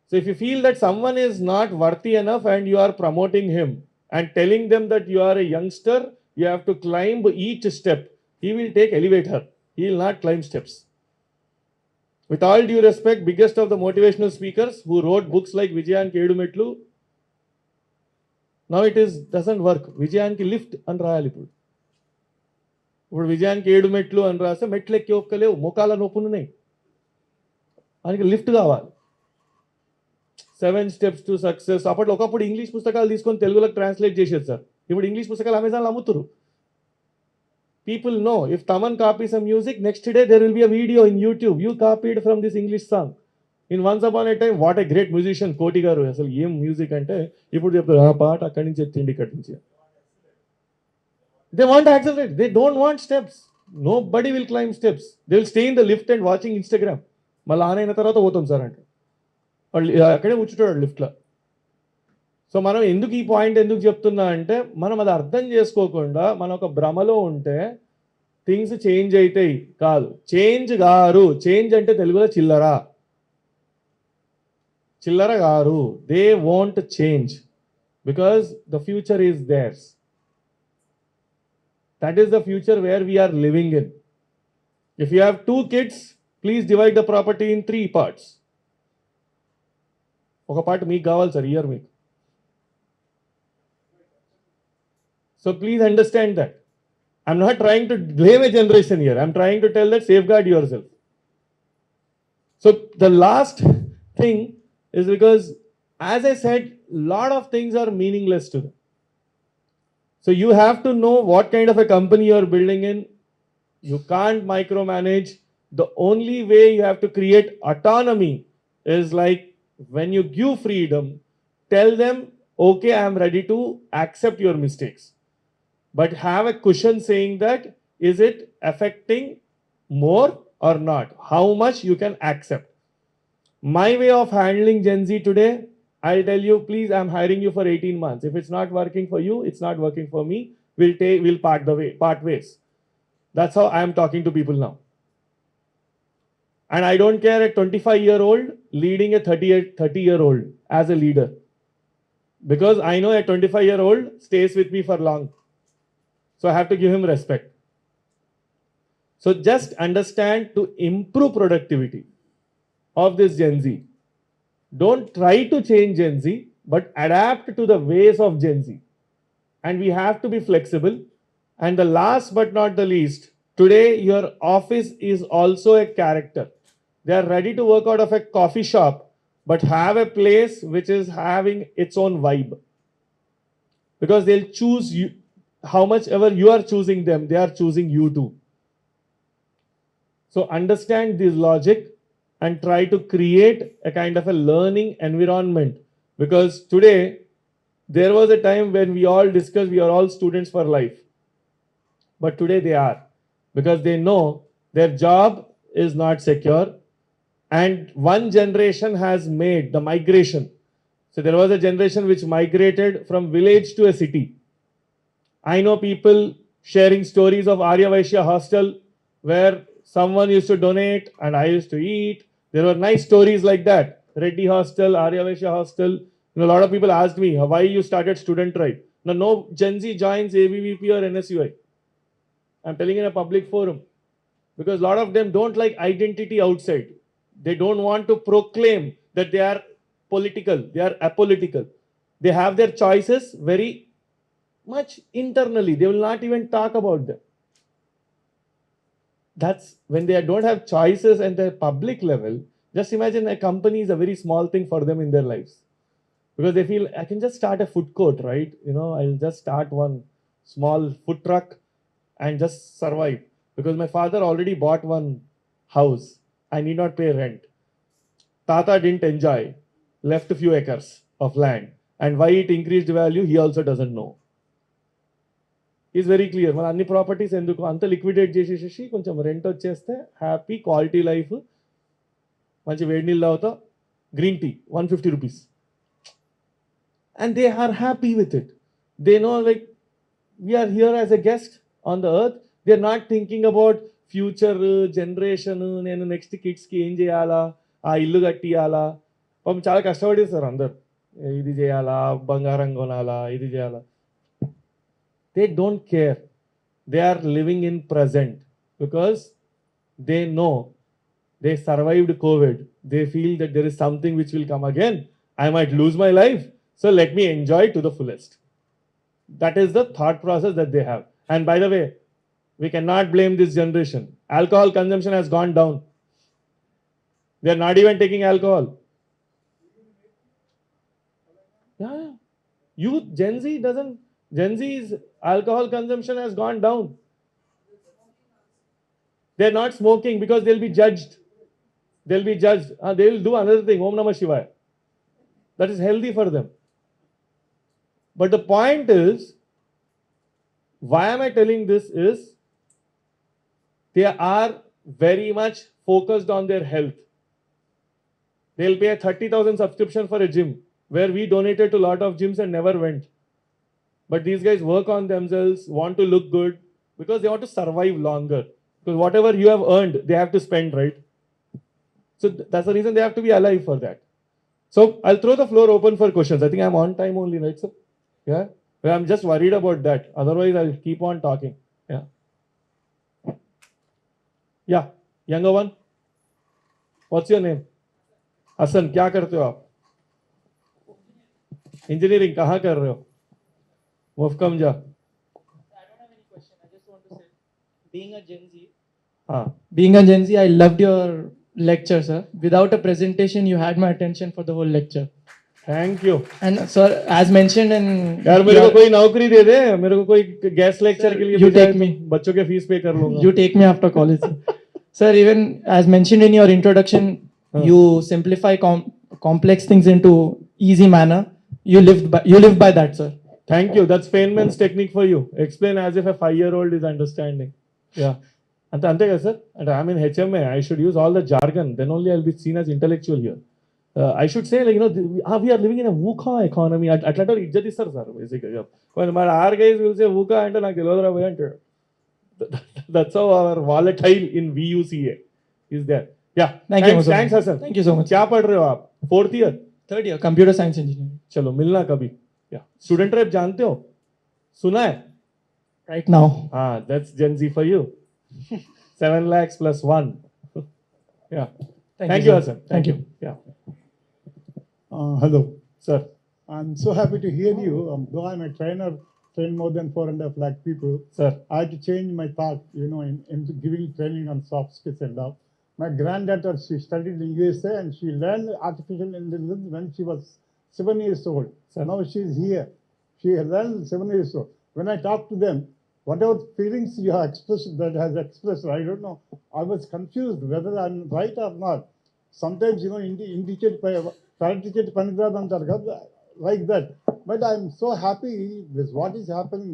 A: So if you feel that someone is not worthy enough and you are promoting him and telling them that you are a youngster, you have to climb each step, he will take elevator. He will not climb steps. With all due respect, biggest of the motivational speakers who wrote books like Vijayan Kedumetlu, now it doesn't work. Vijayanki lift అని రాయాలి ఇప్పుడు. ఇప్పుడు విజయానికి 7 మెట్లు అని రాస్తే మెట్లు ఎక్కి ఒక్కలేవు, మోకాల నొప్పులు ఉన్నాయి. ఆయనకి లిఫ్ట్ కావాలి. 7 steps to success. అప్పట్లో ఒకప్పుడు ఇంగ్లీష్ పుస్తకాలు తీసుకొని తెలుగులోకి ట్రాన్స్లేట్ చేసేది సార్. ఇప్పుడు ఇంగ్లీష్ పుస్తకాలు అమెజాన్లో అమ్ముతున్నారు. People know if Taman copies a music, next day there will be a video in YouTube. You copied from this English song. In once upon a time, what a great musician, Koti garu. అసలు ఏం music అంటే ఇప్పుడు చెప్తారు ఆ పాట అక్కడి నుంచి ఎత్తిండి ఇక్కడి నుంచి. They want to accelerate. They don't want steps. Nobody will climb steps. They will stay in the lift and watching Instagram. మళ్ళీ ఆన్ అయిన తర్వాత పోతాం సార్ అంటే వాళ్ళు అక్కడే కూర్చుంటాడు లిఫ్ట్లో. సో మనం ఎందుకు ఈ పాయింట్ ఎందుకు చెప్తున్నా అంటే మనం అది అర్థం చేసుకోకుండా మనం ఒక భ్రమలో ఉంటే థింగ్స్ చేంజ్ అవుతాయి కాదు. చేంజ్ గారు. చేంజ్ అంటే తెలుగులో చిల్లర. చిల్లర గారు. They won't change because the future is there's. That is the future where we are living in. If you have 2 kids, please divide the property in 3 parts. ఒక part మీకు కావాలి సార్, ఇయర్ మీకు. So please understand that. I'm not trying to blame a generation here. I'm trying to tell that safeguard yourself. So the last thing is because, as I said, lot of things are meaningless to them. So you have to know what kind of a company you are building in. You can't micromanage. The only way you have to create autonomy is like when you give freedom, tell them, okay, I am ready to accept your mistakes. But have a cushion saying that, is it affecting more or not? How much you can accept. My way of handling Gen Z today, I'll tell you, please, I'm hiring you for 18 months. If it's not working for you, it's not working for me. We'll part ways. That's how I'm talking to people now. And I don't care a 25-year-old leading a 30-year-old as a leader. Because I know a 25-year-old stays with me for long. So I have to give him respect. So just understand to improve productivity of this Gen Z. Don't try to change Gen Z, but adapt to the ways of Gen Z. And we have to be flexible. And the last but not the least, today your office is also a character. They are ready to work out of a coffee shop, but have a place which is having its own vibe. Because they'll choose you, how much ever you are choosing them, they are choosing you too. So understand this logic and try to create a kind of a learning environment. Because today, there was a time when we all discussed we are all students for life. But today they are. Because they know their job is not secure. And one generation has made the migration. So there was a generation which migrated from village to a city. I know people sharing stories of Arya Vaishya hostel where someone used to donate and I used to eat. There were nice stories like that. Reddy hostel, Arya Vaishya hostel. A lot of people asked me why you started Student Tribe. Now, no Gen Z joins ABVP or NSUI. I'm telling in a public forum. Because a lot of them don't like identity outside. They don't want to proclaim that they are political. They are apolitical. They have their choices very much internally. They will not even talk about them. That's when they don't have choices at the public level. Just imagine a company is a very small thing for them in their lives. Because they feel, I can just start a food court, right? I'll just start one small food truck and just survive. Because my father already bought one house. I need not pay rent. Tata didn't enjoy. Left a few acres of land. And why it increased value, he also doesn't know. Is very clear. మన అన్ని properties ఎందుకు అంత liquidate చేసేసి కొంచెం rent వచ్చేస్తే happy quality life, మంచి వేడి నీళ్ళు తాగుతాం, green tea 150 rupees. And they are happy with it. They know like we are here as a guest on the earth. They are not thinking about future generation, నేను next కిడ్స్కి ఏం చేయాలా, ఆ ఇల్లు కట్టియాలా, పాపం చాలా కష్టపడేస్తారు అందరు. ఇది చేయాలా, బంగారం కొనాలా, ఇది చేయాలా. They don't care. They are living in present because they know they survived COVID. They feel that there is something which will come again. I might lose my life, so let me enjoy to the fullest. That is the thought process that they have. And by the way, we cannot blame this generation. Alcohol consumption has gone down. They are not even taking alcohol. Yeah. Youth, Gen Z's alcohol consumption has gone down. They're not smoking because they'll be judged. They'll be judged. They will do another thing, Om Namah Shivaya. That is healthy for them. But the point is, why am I telling this is, they are very much focused on their health. They'll pay a 30,000 subscription for a gym, where we donated to a lot of gyms and never went. But these guys work on themselves, want to look good, because they want to survive longer. Because whatever you have earned, they have to spend, right? So that's the reason they have to be alive for that. So I'll throw the floor open for questions. I think I'm on time only, right, sir? Yeah? Well, I'm just worried about that. Otherwise, I'll keep on talking. Yeah. Yeah. Younger one? What's your name? Hassan, क्या करते हो आप? Engineering कहाँ कर रहे हो? मुफ्कम जा.
B: I don't have any question. I just want to say, being a Gen Z,
A: हाँ.
B: being a Gen Z, I loved your lecture, sir. Without a presentation, you had my attention for the whole lecture.
A: Thank you.
B: And sir, as mentioned in
A: यार मेरे को कोई नौकरी दे दे, मेरे को कोई guest lecture के लिए
B: you
A: भेजा है
B: take
A: तो
B: me.
A: बच्चों के फीस पे कर लूंगा.
B: You take me after college, sir. Sir, even as mentioned in your introduction, you simplify complex things into easy manner. You live by that, sir.
A: Thank you. That's Feynman's technique for you. Explain as if a 5-year-old is understanding. Yeah. Ante కదా sir? And I'm in HMA. I should use all the jargon. Then only I'll be seen as intellectual here. I should say, like, we are living in a VUCA economy. అట్లాంటి ఇజ్జత్ ఇస్తారు sir బేసిక్గా. మన our guys will say VUCA అంటే నాకు తెలియదు రా అంటాడు. That's how our volatile in VUCA is there. Yeah.
B: Thank you, sir.
A: Thanks Hassan.
B: Thank you so much.
A: क्या पढ़ रहे हो आप? 4th year?
B: Third year, computer science engineering.
A: चलो मिलना कभी. Yeah. Student rep जानते हो? सुना है?
B: Right now.
A: That's Gen Z for you. 7 lakhs plus 1. Yeah. Thank you,
B: sir.
A: Hassan.
B: Thank you.
A: Yeah.
C: Hello.
A: Sir.
C: I'm so happy to hear you. Though I'm a trainer, trained more than 4.5 lakh people.
A: Sir.
C: I had to change my path, in giving training on soft skills and all. My granddaughter, she studied in USA and she learned artificial intelligence when she was 7 years old.
A: Sir.
C: Now she's here. She learned 7 years old. When I talk to them, whatever feelings you have expressed, that has expressed, I don't know. I was confused whether I'm right or not. Sometimes, indicate like that. But I'm so happy with what is happening,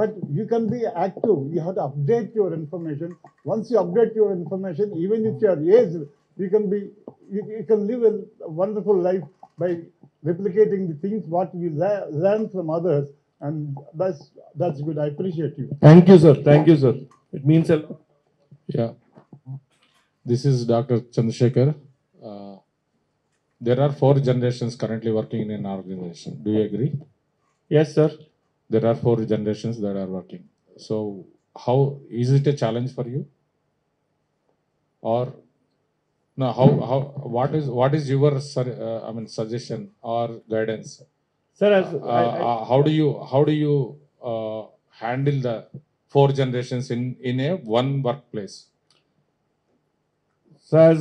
C: But you can be active. You have to update your information. Once you update your information, even if you are aged, you can live a wonderful life by replicating the things what you learn from others. And that's good. I appreciate you.
A: Thank you, sir. Thank you, sir. It means a lot.
D: Yeah. This is Dr. Chandrasekhar. There are 4 generations currently working in an organization. Do you agree?
A: Yes, sir.
D: There are 4 generations that are working. So, how is it a challenge for you? Or no? What is your suggestion or guidance?
A: Sir,
D: How do you handle the 4 generations in a one workplace?
A: So as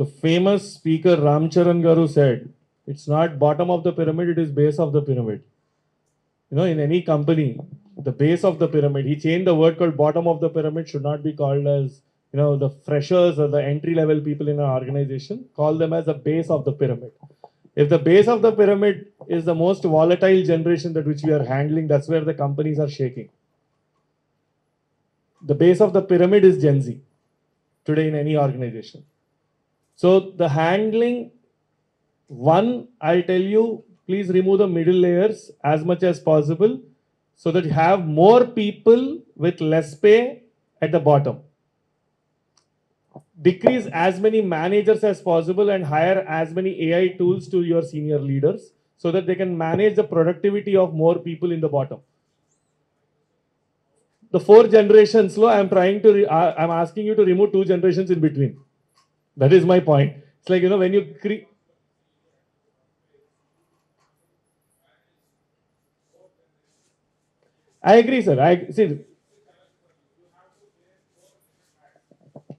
A: the famous speaker Ramcharan Garu said, it's not bottom of the pyramid, it is base of the pyramid. In any company, the base of the pyramid, he changed the word called bottom of the pyramid should not be called as, the freshers or the entry level people in an organization. Call them as the base of the pyramid. If the base of the pyramid is the most volatile generation that which we are handling, that's where the companies are shaking. The base of the pyramid is Gen Z today in any organization. So the handling, one, I'll tell you, please remove the middle layers as much as possible so that you have more people with less pay at the bottom. decrease as many managers as possible and hire as many AI tools to your senior leaders so that they can manage the productivity of more people in the bottom. The 4 generations low, I'm trying to, I'm asking you to remove 2 generations in between. That is my point. It's like, when you create. I agree, sir. I see.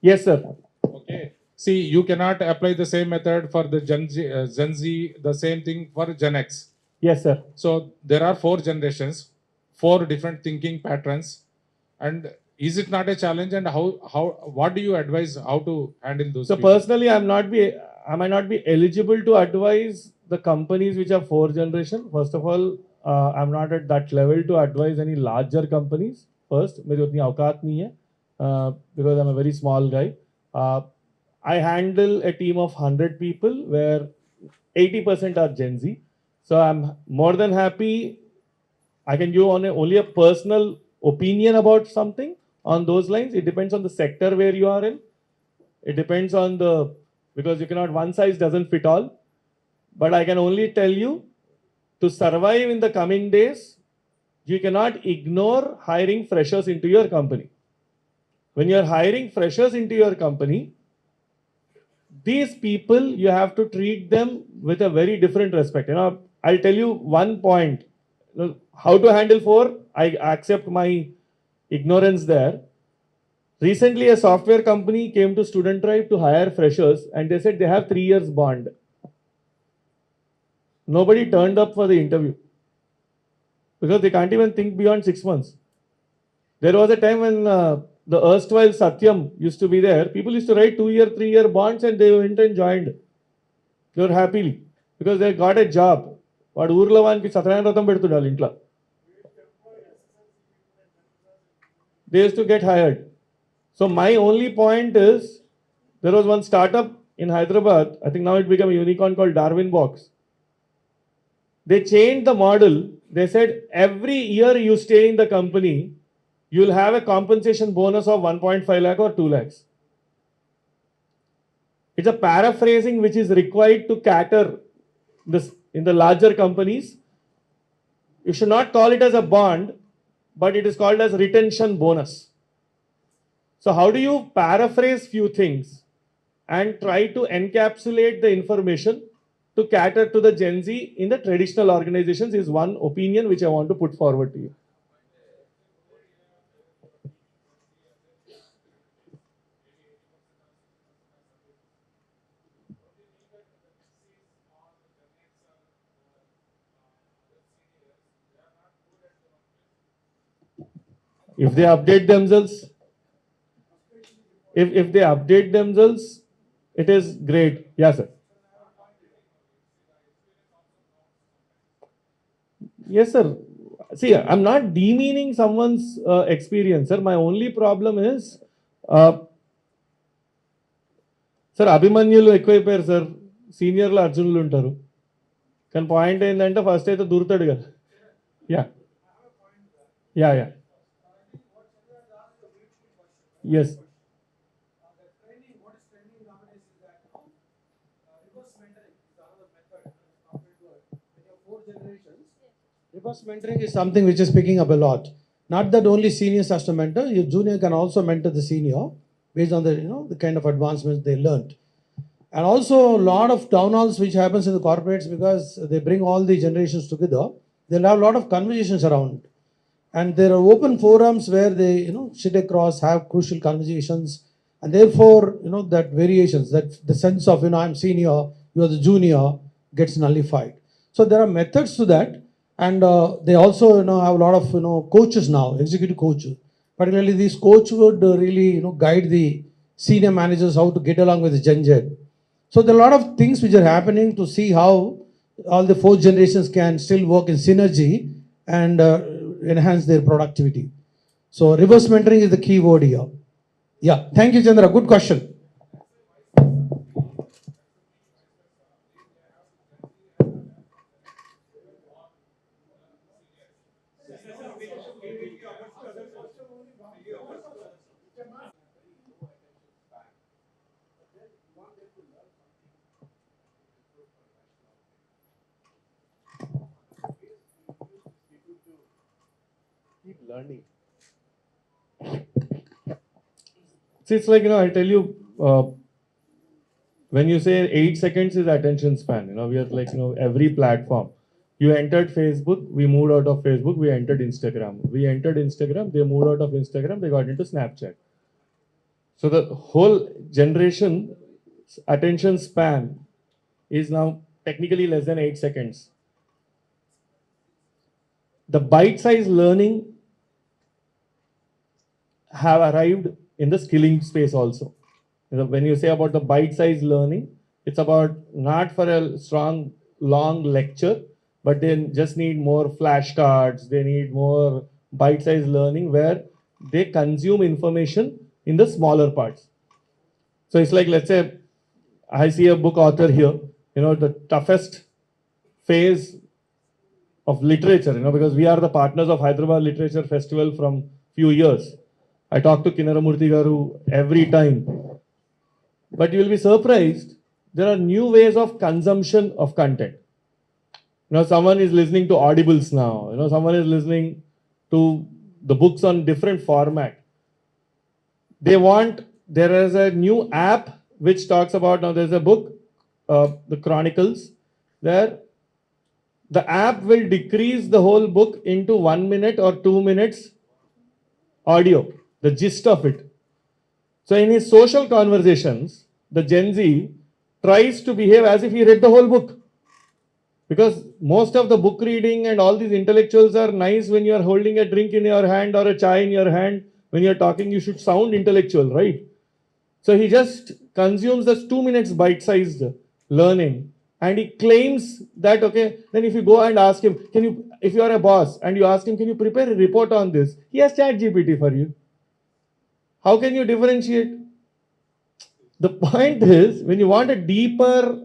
A: Yes, sir.
D: Okay. See, you cannot apply the same method for the Gen Z, the same thing for Gen X.
A: Yes, sir.
D: So there are 4 generations, 4 different thinking patterns, and is it not a challenge? And what do you advise how to handle those?
A: So
D: people?
A: personally, I might not be eligible to advise the companies which are 4 generation. First of all, I'm not at that level to advise any larger companies. First, मेरी उतनी औकात नहीं है, because I'm a very small guy. Uh, I handle a team of 100 people where 80% are Gen Z. So I'm more than happy. I can give only a personal opinion about something on those lines. It depends on the sector where you are in. It depends on because you cannot, one size doesn't fit all. But I can only tell you, to survive in the coming days, you cannot ignore hiring freshers into your company. When you're hiring freshers into your company, these people, you have to treat them with a very different respect. I'll tell you one point. How to handle 4, I accept my ignorance there. Recently, a software company came to Student Drive to hire freshers, and they said they have 3 years bond. Nobody turned up for the interview because they can't even think beyond 6 months. There was a time when the erstwhile Satyam used to be there. People used to write 2-year, 3-year bonds, and they went and joined. They were happily because they got a job. వాడు ఊర్లో వానికి సత్యనారాయణ వ్రతం పెడుతున్నాడు ఇంట్లో. They used to get hired. So my only point is, there was one startup in Hyderabad, I think now it became a unicorn, called Darwin Box. They changed the model. They said every year you stay in the company, you'll have a compensation bonus of 1.5 lakh or 2 lakhs. It's a paraphrasing which is required to cater this in the larger companies. You should not call it as a bond, but it is called as retention bonus. So how do you paraphrase few things and try to encapsulate the information to cater to the Gen Z in the traditional organizations is one opinion which I want to put forward to you. If they update themselves, if they update themselves, it is great. Yes, sir. Yes, sir. See, I'm not demeaning someone's experience, sir. My only problem is, sir అభిమన్యులు ఎక్కువైపోయారు sir, సీనియర్లు అర్జునులు ఉంటారు. కానీ point ఏంటంటే first అయితే దూరుతాడు కదా. Yeah yeah yeah yes.
E: Reverse mentoring is something which is picking up a lot. Not that only seniors has to mentor, your junior can also mentor the senior based on the the kind of advancements they learned. And also a lot of town halls which happens in the corporates, because they bring all the generations together. They'll have a lot of conversations around, and there are open forums where they sit across, have crucial conversations, and therefore that variations, that the sense of I'm senior, you are the junior, gets nullified. So there are methods to that. And they also have a lot of coaches now, executive coaches. Particularly these coaches would really guide the senior managers how to get along with the Gen Z. So there are a lot of things which are happening to see how all the 4 generations can still work in synergy and enhance their productivity. So reverse mentoring is the key word here. Yeah, thank you, Chandra. Good question.
A: See, it's like, I tell you, when you say 8 seconds is attention span, we are like, every platform. You entered Facebook, we moved out of Facebook, we entered Instagram. We entered Instagram, they moved out of Instagram, they got into Snapchat. So the whole generation attention span is now technically less than 8 seconds. The bite-sized learning have arrived in the skilling space also. When you say about the bite-sized learning, it's about not for a strong, long lecture, but they just need more flashcards, they need more bite-sized learning where they consume information in the smaller parts. So it's like, let's say, I see a book author here, the toughest phase of literature, because we are the partners of Hyderabad Literature Festival from few years. I talk to Kinnaramurthy Garu every time. But you will be surprised, there are new ways of consumption of content. Someone is listening to audibles now. Someone is listening to the books on different format. There is a new app which talks about, now there's a book, the Chronicles, there the app will decrease the whole book into 1 minute or 2 minutes audio, the gist of it. So in his social conversations, the Gen Z tries to behave as if he read the whole book. Because most of the book reading and all these intellectuals are nice when you are holding a drink in your hand or a chai in your hand. When you are talking, you should sound intellectual, right? So he just consumes this 2 minutes bite-sized learning. And he claims that, okay, then if you go and ask him, if you are a boss and you ask him, can you prepare a report on this? He has ChatGPT for you. How can you differentiate? The point is, when you want a deeper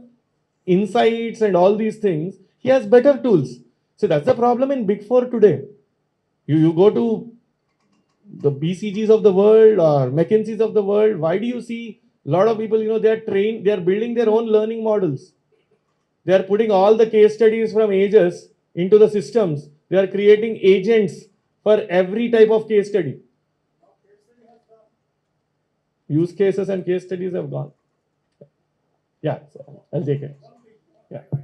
A: insights and all these things, he has better tools. So that's the problem in Big Four today. You go to the BCGs of the world or McKinsey's of the world, why do you see a lot of people, they are building their own learning models. They are putting all the case studies from ages into the systems. They are creating agents for every type of case study. Use cases and case studies have gone. Yeah, so I'll take it. Yeah.
C: When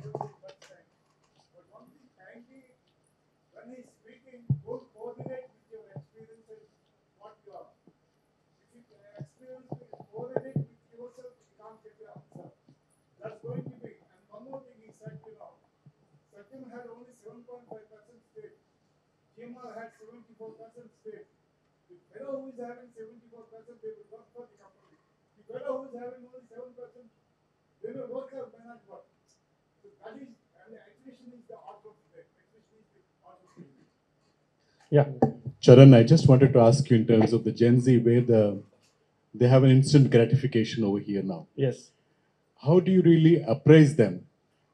C: he's speaking, don't coordinate with your experience and what you are. If you experience coordinate with yourself, you can't get the answer. That's going to be. And one more thing he said, Sachin had only 7.5% stake. GMR had 74% stake. The fellow who is having 74%, they will work for the company. The fellow who is having only 7%, they will work or may not work. So that is, and the attrition is the art of today. Attrition is the art of today.
A: Yeah.
F: Charan, I just wanted to ask you in terms of the Gen Z, where they have an instant gratification over here now.
A: Yes.
F: How do you really appraise them?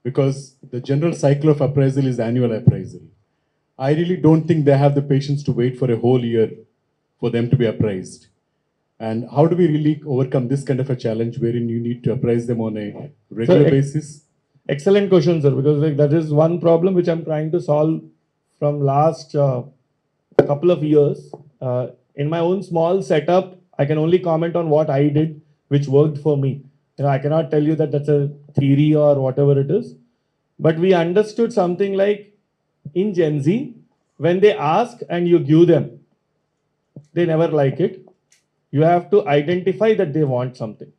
F: Because the general cycle of appraisal is annual appraisal. I really don't think they have the patience to wait for a whole year for them to be appraised. And how do we really overcome this kind of a challenge wherein you need to appraise them on a regular basis?
A: Excellent question, sir, because that is one problem which I'm trying to solve from last couple of years. In my own small setup, I can only comment on what I did, which worked for me. I cannot tell you that that's a theory or whatever it is. But we understood something like in Gen Z, when they ask and you give them, they never like it. You have to identify that they want something.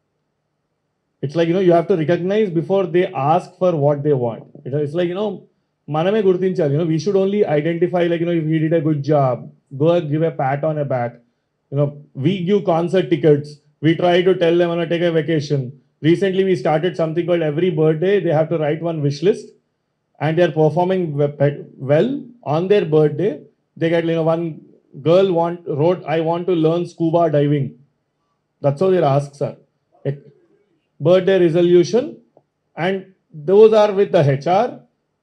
A: It's like, you have to recognize before they ask for what they want. It's like, maname gurtinchali, we should only identify, like, if he did a good job, go give a pat on the back. We give concert tickets. We try to tell them, take a vacation. Recently, we started something called every birthday, they have to write one wish list. And they're performing well on their birthday. They get, one girl wrote, I want to learn scuba diving. That's how their asks are. Birthday resolution, and those are with the HR,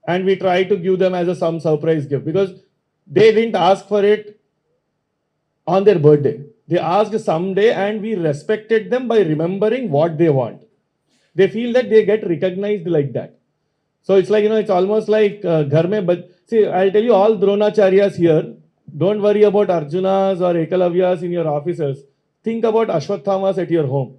A: and we try to give them as some surprise gift because they didn't ask for it on their birthday. They asked someday, and we respected them by remembering what they want. They feel that they get recognized like that. So it's like, it's almost like ghar mein, but see, I'll tell you, all Dronacharyas here, Don't worry about Arjunas or Ekalavyas in your offices. Think about Ashwathamas at your home.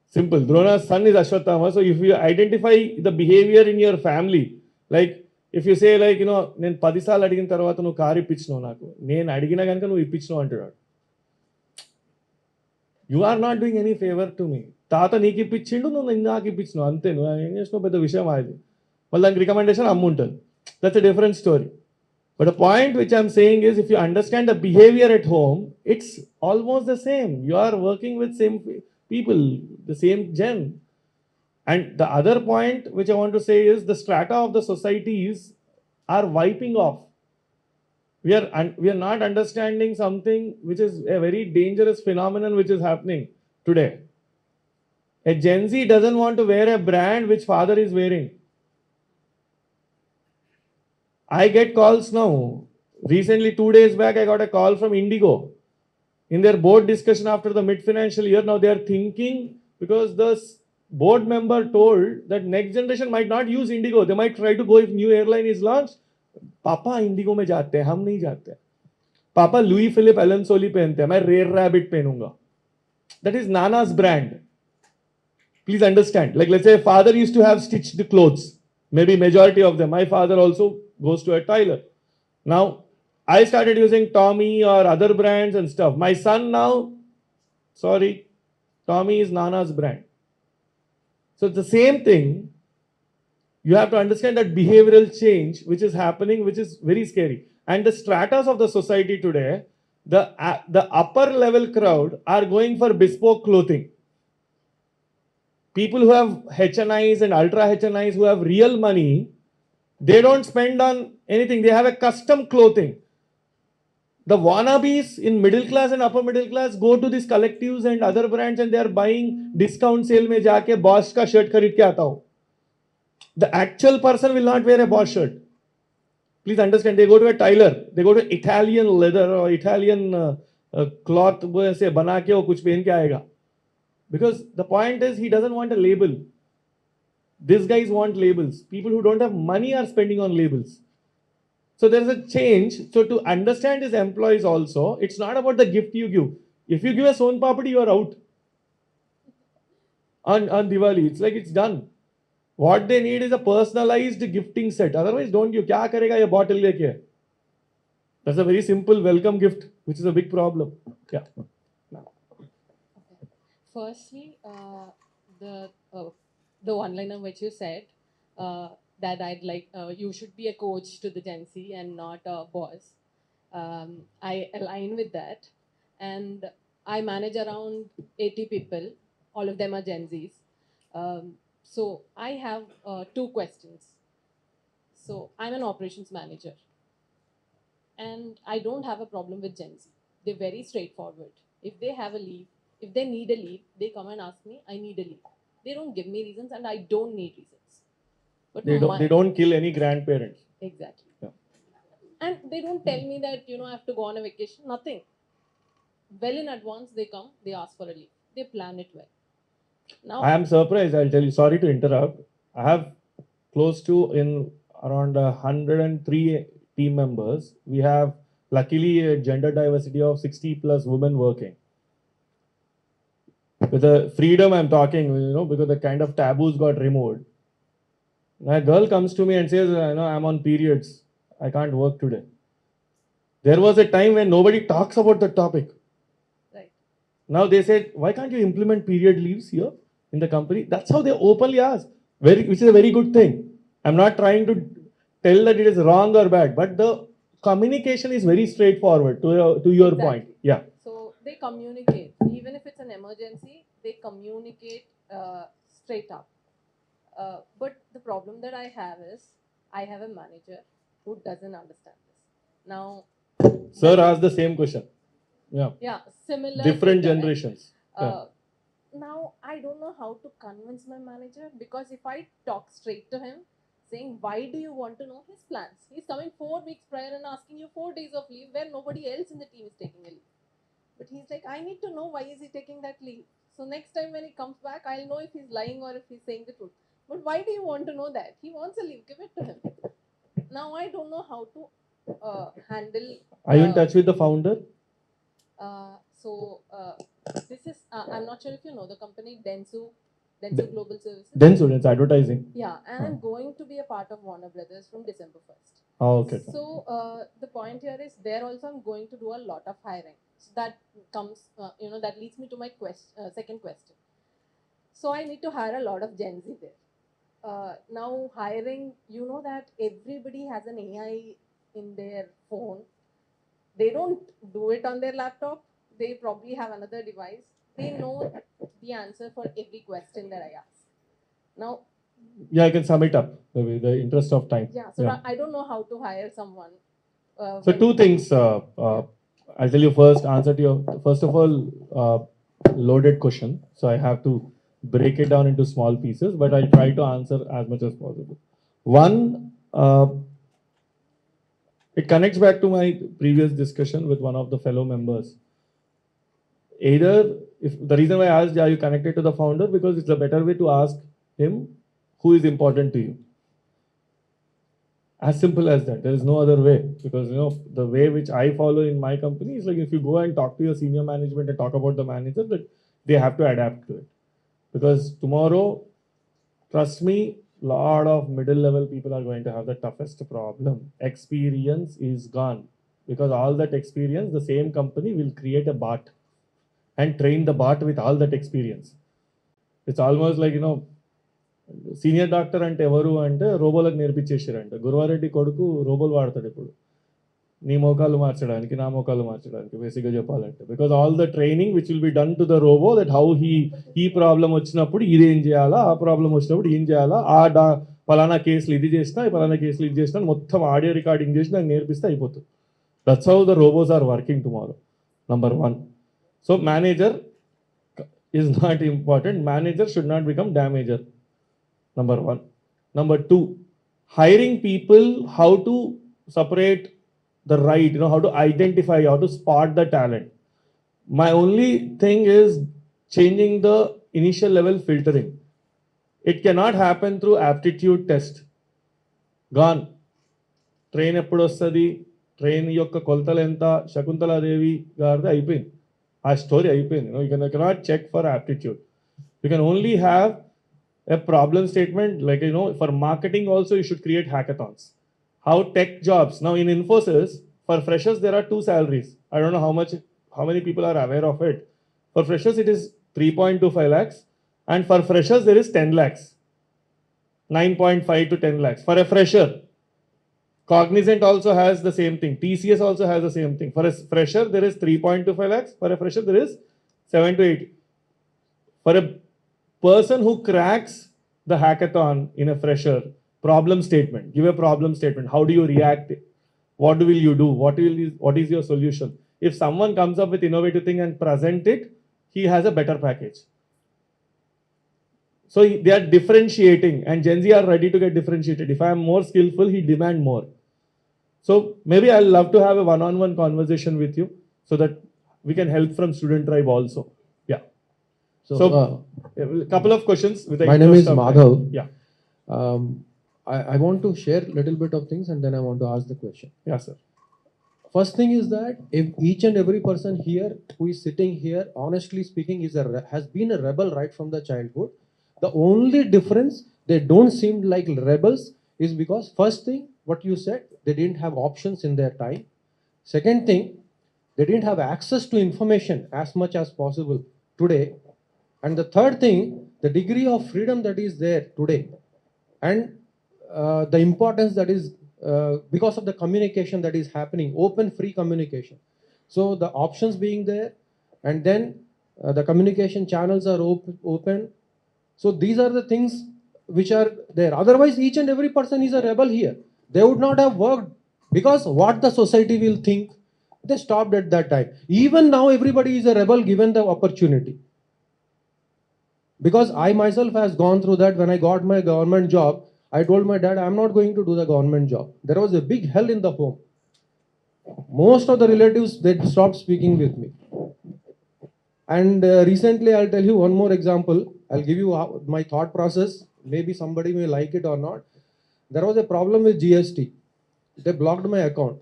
A: Simple. Drona's son is Ashwatthama. So if you identify the behavior in your family, like if you say like, నేను 10 సార్లు అడిగిన తర్వాత నువ్వు car ఇప్పించినావు నాకు, నేను అడిగినా కనుక నువ్వు ఇప్పించినావు అంటున్నాడు. You are not doing any favour to me. తాత నీకు ఇప్పించిండు, నువ్వు నాకు ఇప్పించినావు, అంతే. నువ్వు ఏం చేసినావు పెద్ద విషయం అది. మళ్ళీ దానికి రికమెండేషన్ అమ్ము ఉంటుంది. That's a different story. But the point which I'm saying is, if you understand the behavior at home, it's almost the same. You are working with same people, the same gen. And the other point which I want to say is, the strata of the societies are wiping off. We are not understanding something which is a very dangerous phenomenon which is happening today. A Gen Z doesn't want to wear a brand which father is wearing. I get calls now. Recently, 2 days back, I got a call from Indigo. In their board discussion after the mid-financial year, now they are thinking, because the board member told that next generation might not use Indigo. They might try to go if new airline is launched. Papa Indigo में जाते हैं, हम नहीं जाते. Papa Louis Philippe Allen Solly पहनते हैं, मैं Rare Rabbit पहनूंगा. That is Nana's brand. Please understand. Like let's say father used to have stitched clothes. Maybe majority of them. My father also goes to a tailor. Now, I started using Tommy or other brands and stuff. My son now, sorry, Tommy is Nana's brand. So it's the same thing. You have to understand that behavioral change which is happening, which is very scary. And the stratas of the society today, the upper level crowd are going for bespoke clothing. People who have HNIs and ultra HNIs who have real money, they don't spend on anything. They have a custom clothing. The wannabes in middle class and upper middle class go to these collectives and other brands and they are buying discount sale में जाके Bosch का shirt खरीद के आता हूँ. The actual person will not wear a Bosch shirt. Please understand. They go to a tailor. They go to Italian leather or Italian cloth से बना के वो कुछ पहन के आएगा. Because the point is, he doesn't want a label. These guys want labels. People who don't have money are spending on labels. So there is a change. So to understand his employees also, it's not about the gift you give. If you give a Son Papadi, you are out. On Diwali, it's like it's done. What they need is a personalized gifting set. Otherwise, don't give. क्या करेगा ये bottle लेके? That's a very simple welcome gift, which is a big problem. Yeah.
G: Firstly, the one-liner which you said, that I'd like you should be a coach to the Gen Z and not a boss. I align with that, and I manage around 80 people. All of them are Gen Zs. So I have 2 questions. So I'm an operations manager, and I don't have a problem with Gen Z. They're very straightforward. If they have a leave, if they need a leave, they come and ask me, I need a leave. They don't give me reasons, and I don't need reasons. But
A: They don't kill any grandparents.
G: Exactly.
A: Yeah.
G: And they don't tell me that, I have to go on a vacation. Nothing. Well in advance, they come, they ask for a leave. They plan it well. Now,
A: I am surprised, I'll tell you. Sorry to interrupt. I have close to in around 103 team members. We have luckily a gender diversity of 60 plus women working. With the freedom I'm talking, because the kind of taboos got removed. A girl comes to me and says, I'm on periods. I can't work today. There was a time when nobody talks about the topic.
G: right.
A: Now they said, why can't you implement period leaves here in the company? That's how they openly ask, which is a very good thing. I'm not trying to tell that it is wrong or bad, but the communication is very straightforward to your point. Yeah.
G: So they communicate. Even if it's an emergency, they communicate straight up. But the problem that I have is, I have a manager who doesn't understand this. Now,
A: Sir asked the same question.
G: yeah, similar.
A: Different
G: to that.
A: generations.
G: Now, I don't know how to convince my manager, because if I talk straight to him, saying, why do you want to know his plans? He's coming 4 weeks prior and asking you 4 days of leave where nobody else in the team is taking a leave. But he's like, I need to know why is he taking that leave. So next time when he comes back, I'll know if he's lying or if he's saying the truth. But why do you want to know that? He wants a leave, give it to him. Now I don't know how to handle.
A: Are you in touch with the founder?
G: This is, I'm not sure if you know the company Dentsu
A: De-
G: Global Services.
A: Then students advertising.
G: Yeah, and I'm going to be a part of Warner Brothers from December 1st.
A: Oh, okay.
G: So the point here is there also I'm going to do a lot of hiring. So that comes, that leads me to my second question. So I need to hire a lot of Gen Z there. Now hiring, you know that everybody has an AI in their phone. They don't do it on their laptop. They probably have another device. They know the answer for every question that I ask. Now,
A: Yeah, I can sum it up with the interest of time.
G: yeah, so I don't know how to hire someone.
A: So two things. I'll tell you first. Answer to your first of all loaded question. So I have to break it down into small pieces, but I'll try to answer as much as possible. One, it connects back to my previous discussion with one of the fellow members. Either, if the reason why I asked, are you connected to the founder? Because it's a better way to ask him who is important to you. As simple as that. There is no other way. Because the way which I follow in my company is like if you go and talk to your senior management and talk about the manager, that they have to adapt to it. Because tomorrow, trust me, lot of middle level people are going to have the toughest problem. Experience is gone. Because all that experience, the same company will create a bot and train the bot with all that experience. It's almost like, senior doctor అంటే ఎవరు అంటే రోబోలకు నేర్పించేసారంట. గురువారెడ్డి కొడుకు రోబోలు వాడతాడు ఇప్పుడు నీ మోకాలు మార్చడానికి, నా మోకాలు మార్చడానికి, బేసిక్గా చెప్పాలంటే. Because all the training which will be done to the robo that how ఈ ప్రాబ్లం వచ్చినప్పుడు ఇదేం చేయాలా, ఆ ప్రాబ్లం వచ్చినప్పుడు ఏం చేయాలా, పలానా కేసులు ఇది చేసినా, పలానా కేసులు ఇది చేసినా మొత్తం ఆడియో రికార్డింగ్ చేసి నాకు నేర్పిస్తే అయిపోతుంది. That's how the robos are working tomorrow. Number 1. So manager is not important. Manager should not become damager. Number 1. Number 2, hiring people, how to separate the right, how to identify, how to spot the talent. My only thing is changing the initial level filtering. It cannot happen through aptitude test. Gone. Train ఎప్పుడు వస్తుంది, train యొక్క కొలతలు ఎంత, శకుంతలాదేవి గారిది అయిపోయింది, ఆ story అయిపోయింది. You cannot check for aptitude. You can only have a problem statement, like for marketing also you should create hackathons. How tech jobs now in Infosys, for freshers there are 2 salaries. I don't know how many people are aware of it. For freshers it is 3.25 lakhs, and for freshers there is 10 lakhs, 9.5 to 10 lakhs for a fresher. Cognizant also has the same thing. TCS also has the same thing. For a fresher there is 3.25 lakhs, for a fresher there is 7 to 8. For a person who cracks the hackathon in a fresher, problem statement, give a problem statement. How do you react? What will you do? What is your solution? If someone comes up with innovative thing and present it, he has a better package. So they are differentiating, and Gen Z are ready to get differentiated. If I am more skillful, he demand more. So maybe I'll love to have a one-on-one conversation with you so that we can help from student tribe also. Yeah. So a couple of questions with the
H: my name is
A: interest of time.
H: Madhav.
A: Yeah.
H: I want to share a little bit of things and then I want to ask the question.
A: Yeah, sir.
H: First thing is that if each and every person here who is sitting here, honestly speaking, has been a rebel right from the childhood. The only difference, they don't seem like rebels, is because first thing, what you said, they didn't have options in their time. Second thing, they didn't have access to information as much as possible today. And the third thing, the degree of freedom that is there today, and the importance that is because of the communication that is happening, open, free communication. So the options being there, and then the communication channels are open. So these are the things which are there. Otherwise, each and every person is a rebel here. They would not have worked because what the society will think, they stopped at that time. Even now, everybody is a rebel given the opportunity. Because I myself has gone through that. When I got my government job, I told my dad, I'm not going to do the government job. There was a big hell in the home. Most of the relatives, they stopped speaking with me. And recently, I'll tell you one more example. I'll give you my thought process. Maybe somebody may like it or not. There was a problem with GST. They blocked my account.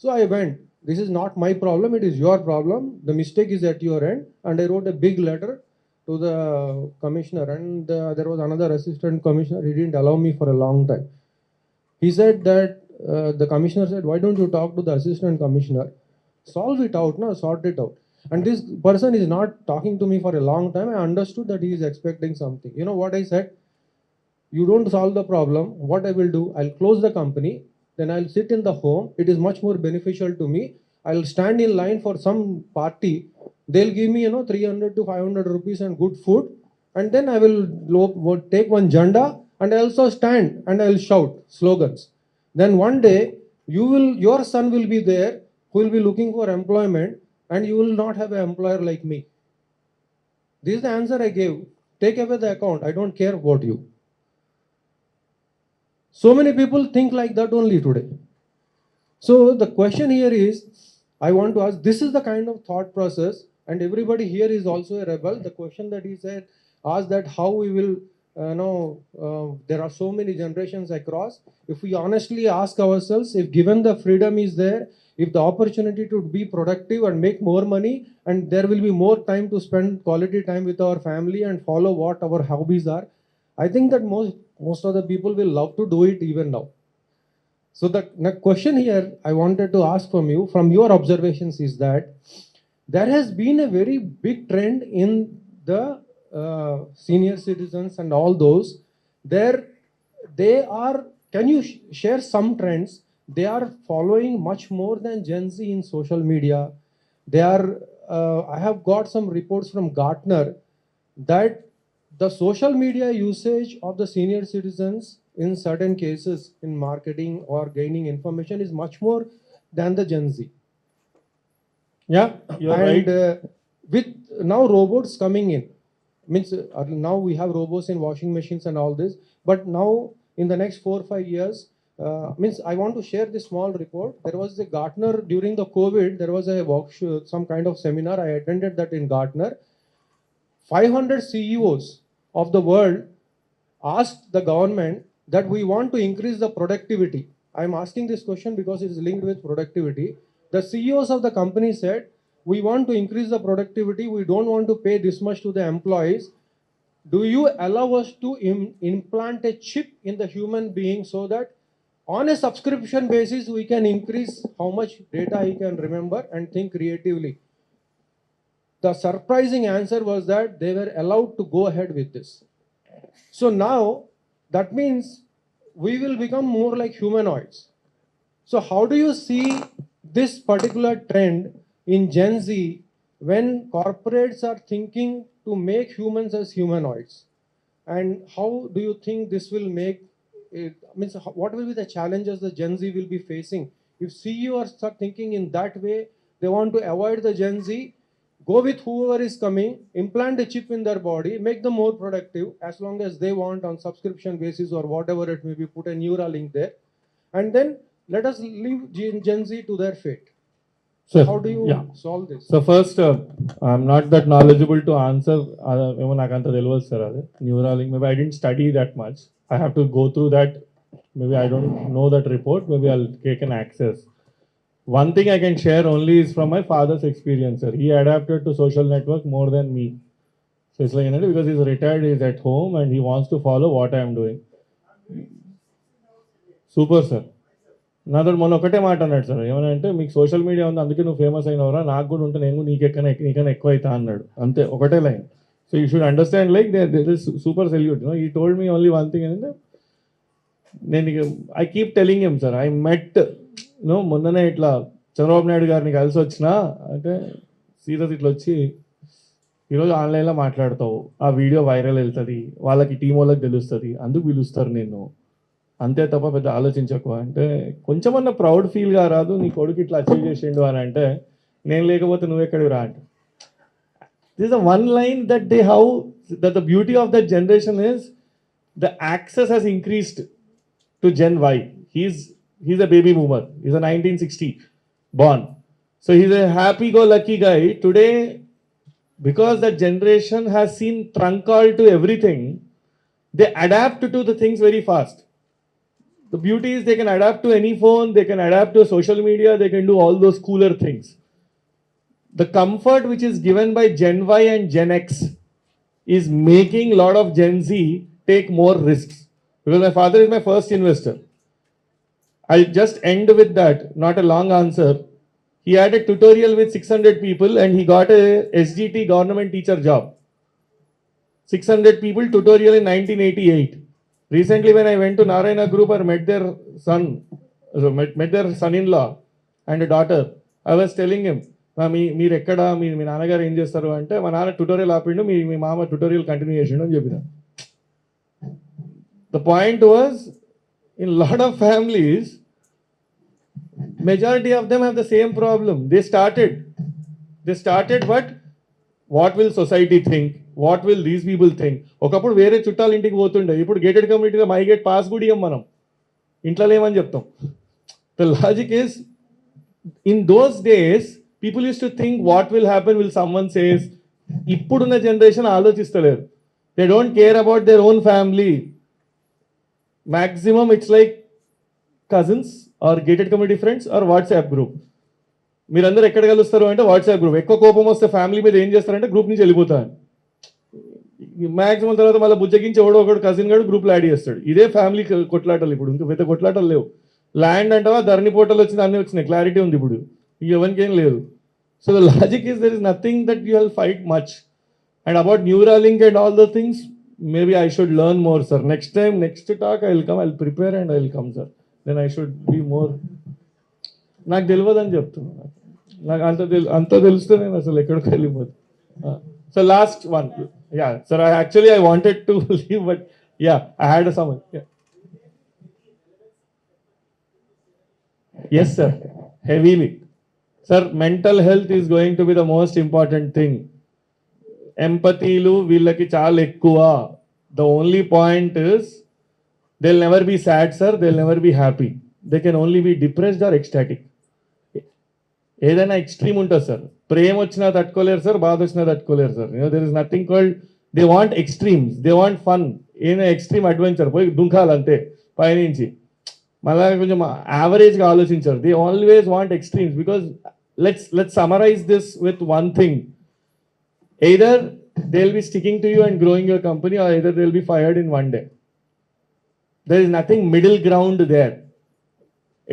H: So I went. This is not my problem, it is your problem. The mistake is at your end. And I wrote a big letter to the commissioner, and there was another assistant commissioner. He didn't allow me for a long time. He said that the commissioner said, "Why don't you talk to the assistant commissioner? Solve it out, no, sort it out." And this person is not talking to me for a long time. I understood that he is expecting something. You know what I said? You don't solve the problem. What I will do, I'll close the company, then I'll sit in the home. It is much more beneficial to me. I'll stand in line for some party. They'll give me, 300 to 500 rupees and good food. And then I will take one janda and I also stand and I'll shout slogans. Then one day, your son will be there who will be looking for employment, and you will not have an employer like me. This is the answer I gave. Take away the account. I don't care about you. So many people think like that only today. So the question here is, I want to ask, this is the kind of thought process, and everybody here is also a rebel. The question that he said, asked that how we will there are so many generations across. If we honestly ask ourselves, if given the freedom is there, if the opportunity to be productive and make more money, and there will be more time to spend quality time with our family and follow what our hobbies are, I think that most of the people will love to do it even now. So the question here I wanted to ask from you, from your observations, is that there has been a very big trend in the senior citizens and all those. They are. Can you share some trends? They are following much more than Gen Z in social media. They are. I have got some reports from Gartner that the social media usage of the senior citizens in certain cases in marketing or gaining information is much more than the Gen Z.
A: Yeah, you're right.
H: And with now robots coming in, means now we have robots in washing machines and all this, but now in the next 4 or 5 years, means I want to share this small report. There was a Gartner during the COVID, there was a workshop, some kind of seminar. I attended that in Gartner. 500 CEOs of the world asked the government that we want to increase the productivity. I'm asking this question because it is linked with productivity. The CEOs of the company said, we want to increase the productivity. We don't want to pay this much to the employees. Do you allow us to implant a chip in the human being so that on a subscription basis, we can increase how much data he can remember and think creatively? The surprising answer was that they were allowed to go ahead with this. So now that means we will become more like humanoids. So how do you see this particular trend in Gen Z when corporates are thinking to make humans as humanoids? And how do you think this will make it, means what will be the challenges the Gen Z will be facing? If CEOs start thinking in that way, they want to avoid the Gen Z, go with whoever is coming, implant a chip in their body, make them more productive as long as they want on subscription basis or whatever it may be, put a neural link there. And then let us leave Gen Z to their fate. So how do you solve this?
A: So first, I'm not that knowledgeable to answer. Neuralink, maybe I didn't study that much. I have to go through that. Maybe I don't know that report. Maybe I'll take an access. One thing I can share only is from my father's experience, sir. He adapted to social network more than me. So it's like, because he's retired, he's at home and he wants to follow what I am doing. Super, sir. నాతో మొన్న ఒకటే మాట అన్నాడు sir, ఏమనంటే మీకు social media ఉంది అందుకే నువ్వు ఫేమస్ అయినవరా, నాకు కూడా ఉంటే నేను నీకన్నా ఎక్కువ అవుతా అన్నాడు. అంతే, ఒకటే line. So you should understand like there is super salute. He told me only one thing ఏంటంటే, నేను I keep telling him sir, I met మొన్ననే ఇట్లా చంద్రబాబు నాయుడు గారిని కలిసి వచ్చినా అంటే సీరియస్ ఇట్లా వచ్చి ఈరోజు ఆన్లైన్లో మాట్లాడతావు, ఆ వీడియో వైరల్ వెళ్తుంది, వాళ్ళకి టీం వాళ్ళకి తెలుస్తుంది, అందుకు పిలుస్తారు నేను, అంతే తప్ప పెద్ద ఆలోచించకు అంటే కొంచెమన్నా ప్రౌడ్ ఫీల్గా రాదు, నీ కొడుకు ఇట్లా అచీవ్ చేసిండు అని అంటే, నేను లేకపోతే నువ్వు ఎక్కడికి రా అంటే. This is the one line that they how that the beauty of that generation is the access has increased to Gen Y. He's a baby boomer. He's a 1960 born. So he's a happy-go-lucky guy. Today, because that generation has seen trunk call to everything, they adapt to the things very fast. The beauty is they can adapt to any phone, they can adapt to social media, they can do all those cooler things. The comfort which is given by Gen Y and Gen X is making a lot of Gen Z take more risks. Because my father is my first investor. I'll just end with that, not a long answer. He had a tutorial with 600 people and he got a SGT government teacher job. 600 people tutorial in 1988. Recently, when I went to Narayana Group, I met their son, met their son-in-law and a daughter. I was telling him, మీరు ఎక్కడ మీ నాన్నగారు ఏం చేస్తారు అంటే మా నాన్న tutorial ఆపిండు మీ మామ tutorial continue చేసిండు అని చెప్పిన. The point was, in a lot of families, majority of them have the same problem. They started what will society think? What will these people think? ఒకప్పుడు వేరే చుట్టాలు ఇంటికి పోతుండే, ఇప్పుడు గేటెడ్ కమ్యూనిటీలో మై గేట్ పాస్ కూడా ఇవ్వం మనం, ఇంట్లో లేమని చెప్తాం. The logic is, in those days, people used to think what will happen will someone says. ఇప్పుడున్న generation ఆలోచిస్తలేరు. They don't care about their own family. Maximum it's like cousins or gated community friends or WhatsApp group. మీరందరూ ఎక్కడ కలుస్తారు అంటే WhatsApp group. ఎక్కువ కోపం వస్తే family మీద ఏం చేస్తారంటే గ్రూప్ నుంచి వెళ్ళిపోతాను. మ్యాక్సిమం తర్వాత మళ్ళీ బుజ్జగించి ఎవడో ఒకడు కజిన్ గారు గ్రూప్లో యాడ్ చేస్తాడు. ఇదే ఫ్యామిలీ కొట్లాటలు. ఇప్పుడు ఇంకా పెద్ద కొట్లాటలు లేవు. ల్యాండ్ అంటావా ధరణి పోర్టల్ వచ్చింది, అన్నీ వచ్చినాయి, క్లారిటీ ఉంది. ఇప్పుడు ఎవరికి ఏం లేదు. So the logic is there is nothing that you will fight much. And about Neuralink and all the things, maybe I should learn more, sir. Next time, next talk, I will come, I will prepare and I will come, sir. Then I should be more. నాకు తెలియదని చెప్తున్నా. నాకు అంత తెలిస్తే నేను అసలు ఎక్కడికి వెళ్ళిపోదు. So last one, yeah sir, I wanted to leave, but yeah, I had some. Yeah. Yes, sir, heavily. Sir, mental health is going to be the most important thing. ఎంపతీలు వీళ్ళకి చాలా ఎక్కువ. The only point is they will never be sad sir, they will never be happy. They can only be depressed or ecstatic. ఏదైనా extreme ఉంటుంది sir. ప్రేమ వచ్చినా తట్టుకోలేరు sir, బాధ వచ్చినా తట్టుకోలేరు sir. There is nothing called, they want extremes, they want fun. ఏదైనా extreme adventure పోయి దుంకాలంతే పైనుంచి. మళ్ళీ కొంచెం యావరేజ్గా ఆలోచించారు. They always want extremes because let's summarize this with one thing. Either they'll be sticking to you and growing your company, or either they'll be fired in one day. There is nothing middle ground there.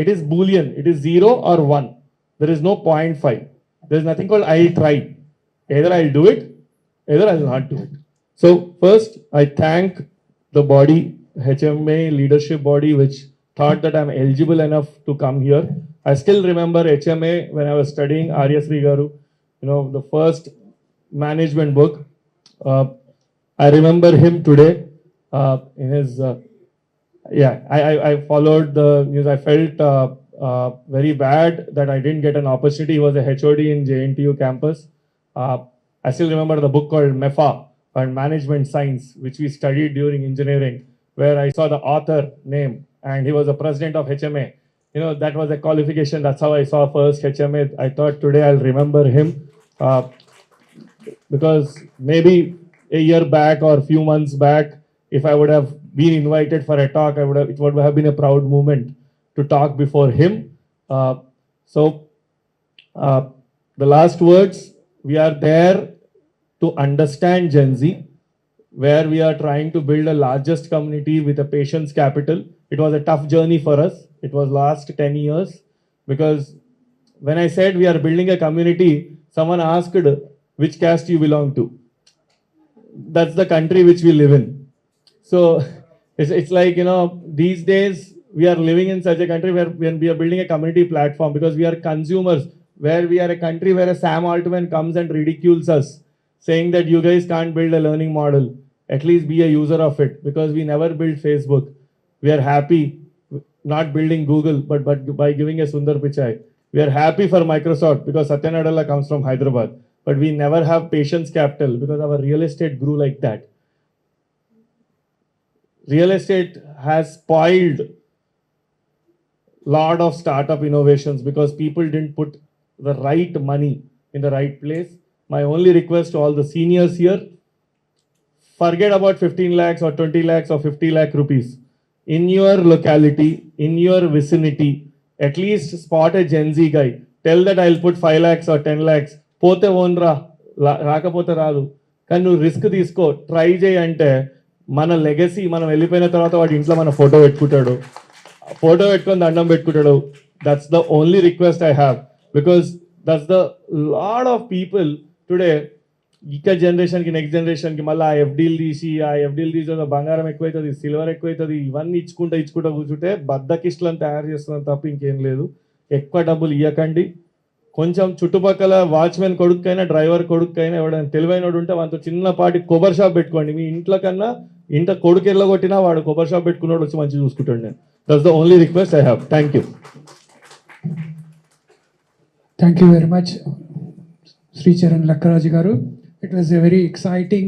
A: It is Boolean. It is 0 or 1. There is no 0.5. There is nothing called I'll try. Either I'll do it, either I'll not do it. So first, I thank the body, HMA leadership body, which thought that I'm eligible enough to come here. I still remember HMA when I was studying Arya Sri Garu, the first management book. I remember him today in his I followed the news. I felt very bad that I didn't get an opportunity. He was a HOD in JNTU campus. I still remember the book called MEFA, or Management Science, which we studied during engineering, where I saw the author name and he was the president of HMA. That was a qualification. That's how I saw first HMA. I thought today I'll remember him. Because maybe a year back or a few months back, if I would have been invited for a talk, it would have been a proud moment to talk before him. The last words, we are there to understand Gen Z, where we are trying to build a largest community with a patience capital. It was a tough journey for us. It was last 10 years, because when I said we are building a community, someone asked, which caste you belong to? That's the country which we live in. So it's like, these days we are living in such a country where when we are building a community platform, because we are consumers, where we are a country where a Sam Altman comes and ridicules us, saying that you guys can't build a learning model. At least be a user of it, because we never built Facebook. We are happy not building Google, but by giving a Sundar Pichai. We are happy for Microsoft because Satya Nadella comes from Hyderabad. But we never have patience capital because our real estate grew like that. Real estate has spoiled lot of startup innovations because people didn't put the right money in the right place. My only request to all the seniors here, forget about 15 lakhs or 20 lakhs or 50 lakh rupees. in your locality, in your vicinity, at least spot a Gen Z guy. Tell that I'll put 5 lakhs or 10 lakhs. పోతే ఓన్రా రాకపోతే రాదు, కానీ నువ్వు risk తీసుకో, try చేయి అంటే మన legacy, మనం వెళ్ళిపోయిన తర్వాత వాడి ఇంట్లో మన ఫోటో పెట్టుకుంటాడు, ఫోటో పెట్టుకొని దండం పెట్టుకుంటాడు. That's the only request I have, because that's the lot of people today. ఇక జనరేషన్కి నెక్స్ట్ జనరేషన్కి మళ్ళీ ఆ ఎఫ్డీలు తీసి బంగారం ఎక్కువైతుంది, సిల్వర్ ఎక్కువైతుంది, ఇవన్నీ ఇచ్చుకుంటా కూర్చుంటే బద్దకిస్టులను తయారు చేస్తున్నాం తప్ప ఇంకేం లేదు. ఎక్కువ డబ్బులు ఇవ్వకండి. కొంచెం చుట్టుపక్కల వాచ్మెన్ కొడుకైనా డ్రైవర్ కొడుకైనా ఎవడైనా తెలివైనడు ఉంటే వాటితో చిన్నపాటి కొబ్బరి షాప్ పెట్టుకోండి. మీ ఇంట్లో కన్నా ఇంట కొడుకు ఎల్లగొట్టినా వాడు కొబ్బరి షాప్ పెట్టుకున్నాడు వచ్చి మంచిగా చూసుకుంటాడు. నేను that's the only request I have. Thank you.
I: Thank you very much, Sricharan Lakkaraju garu. It was a very exciting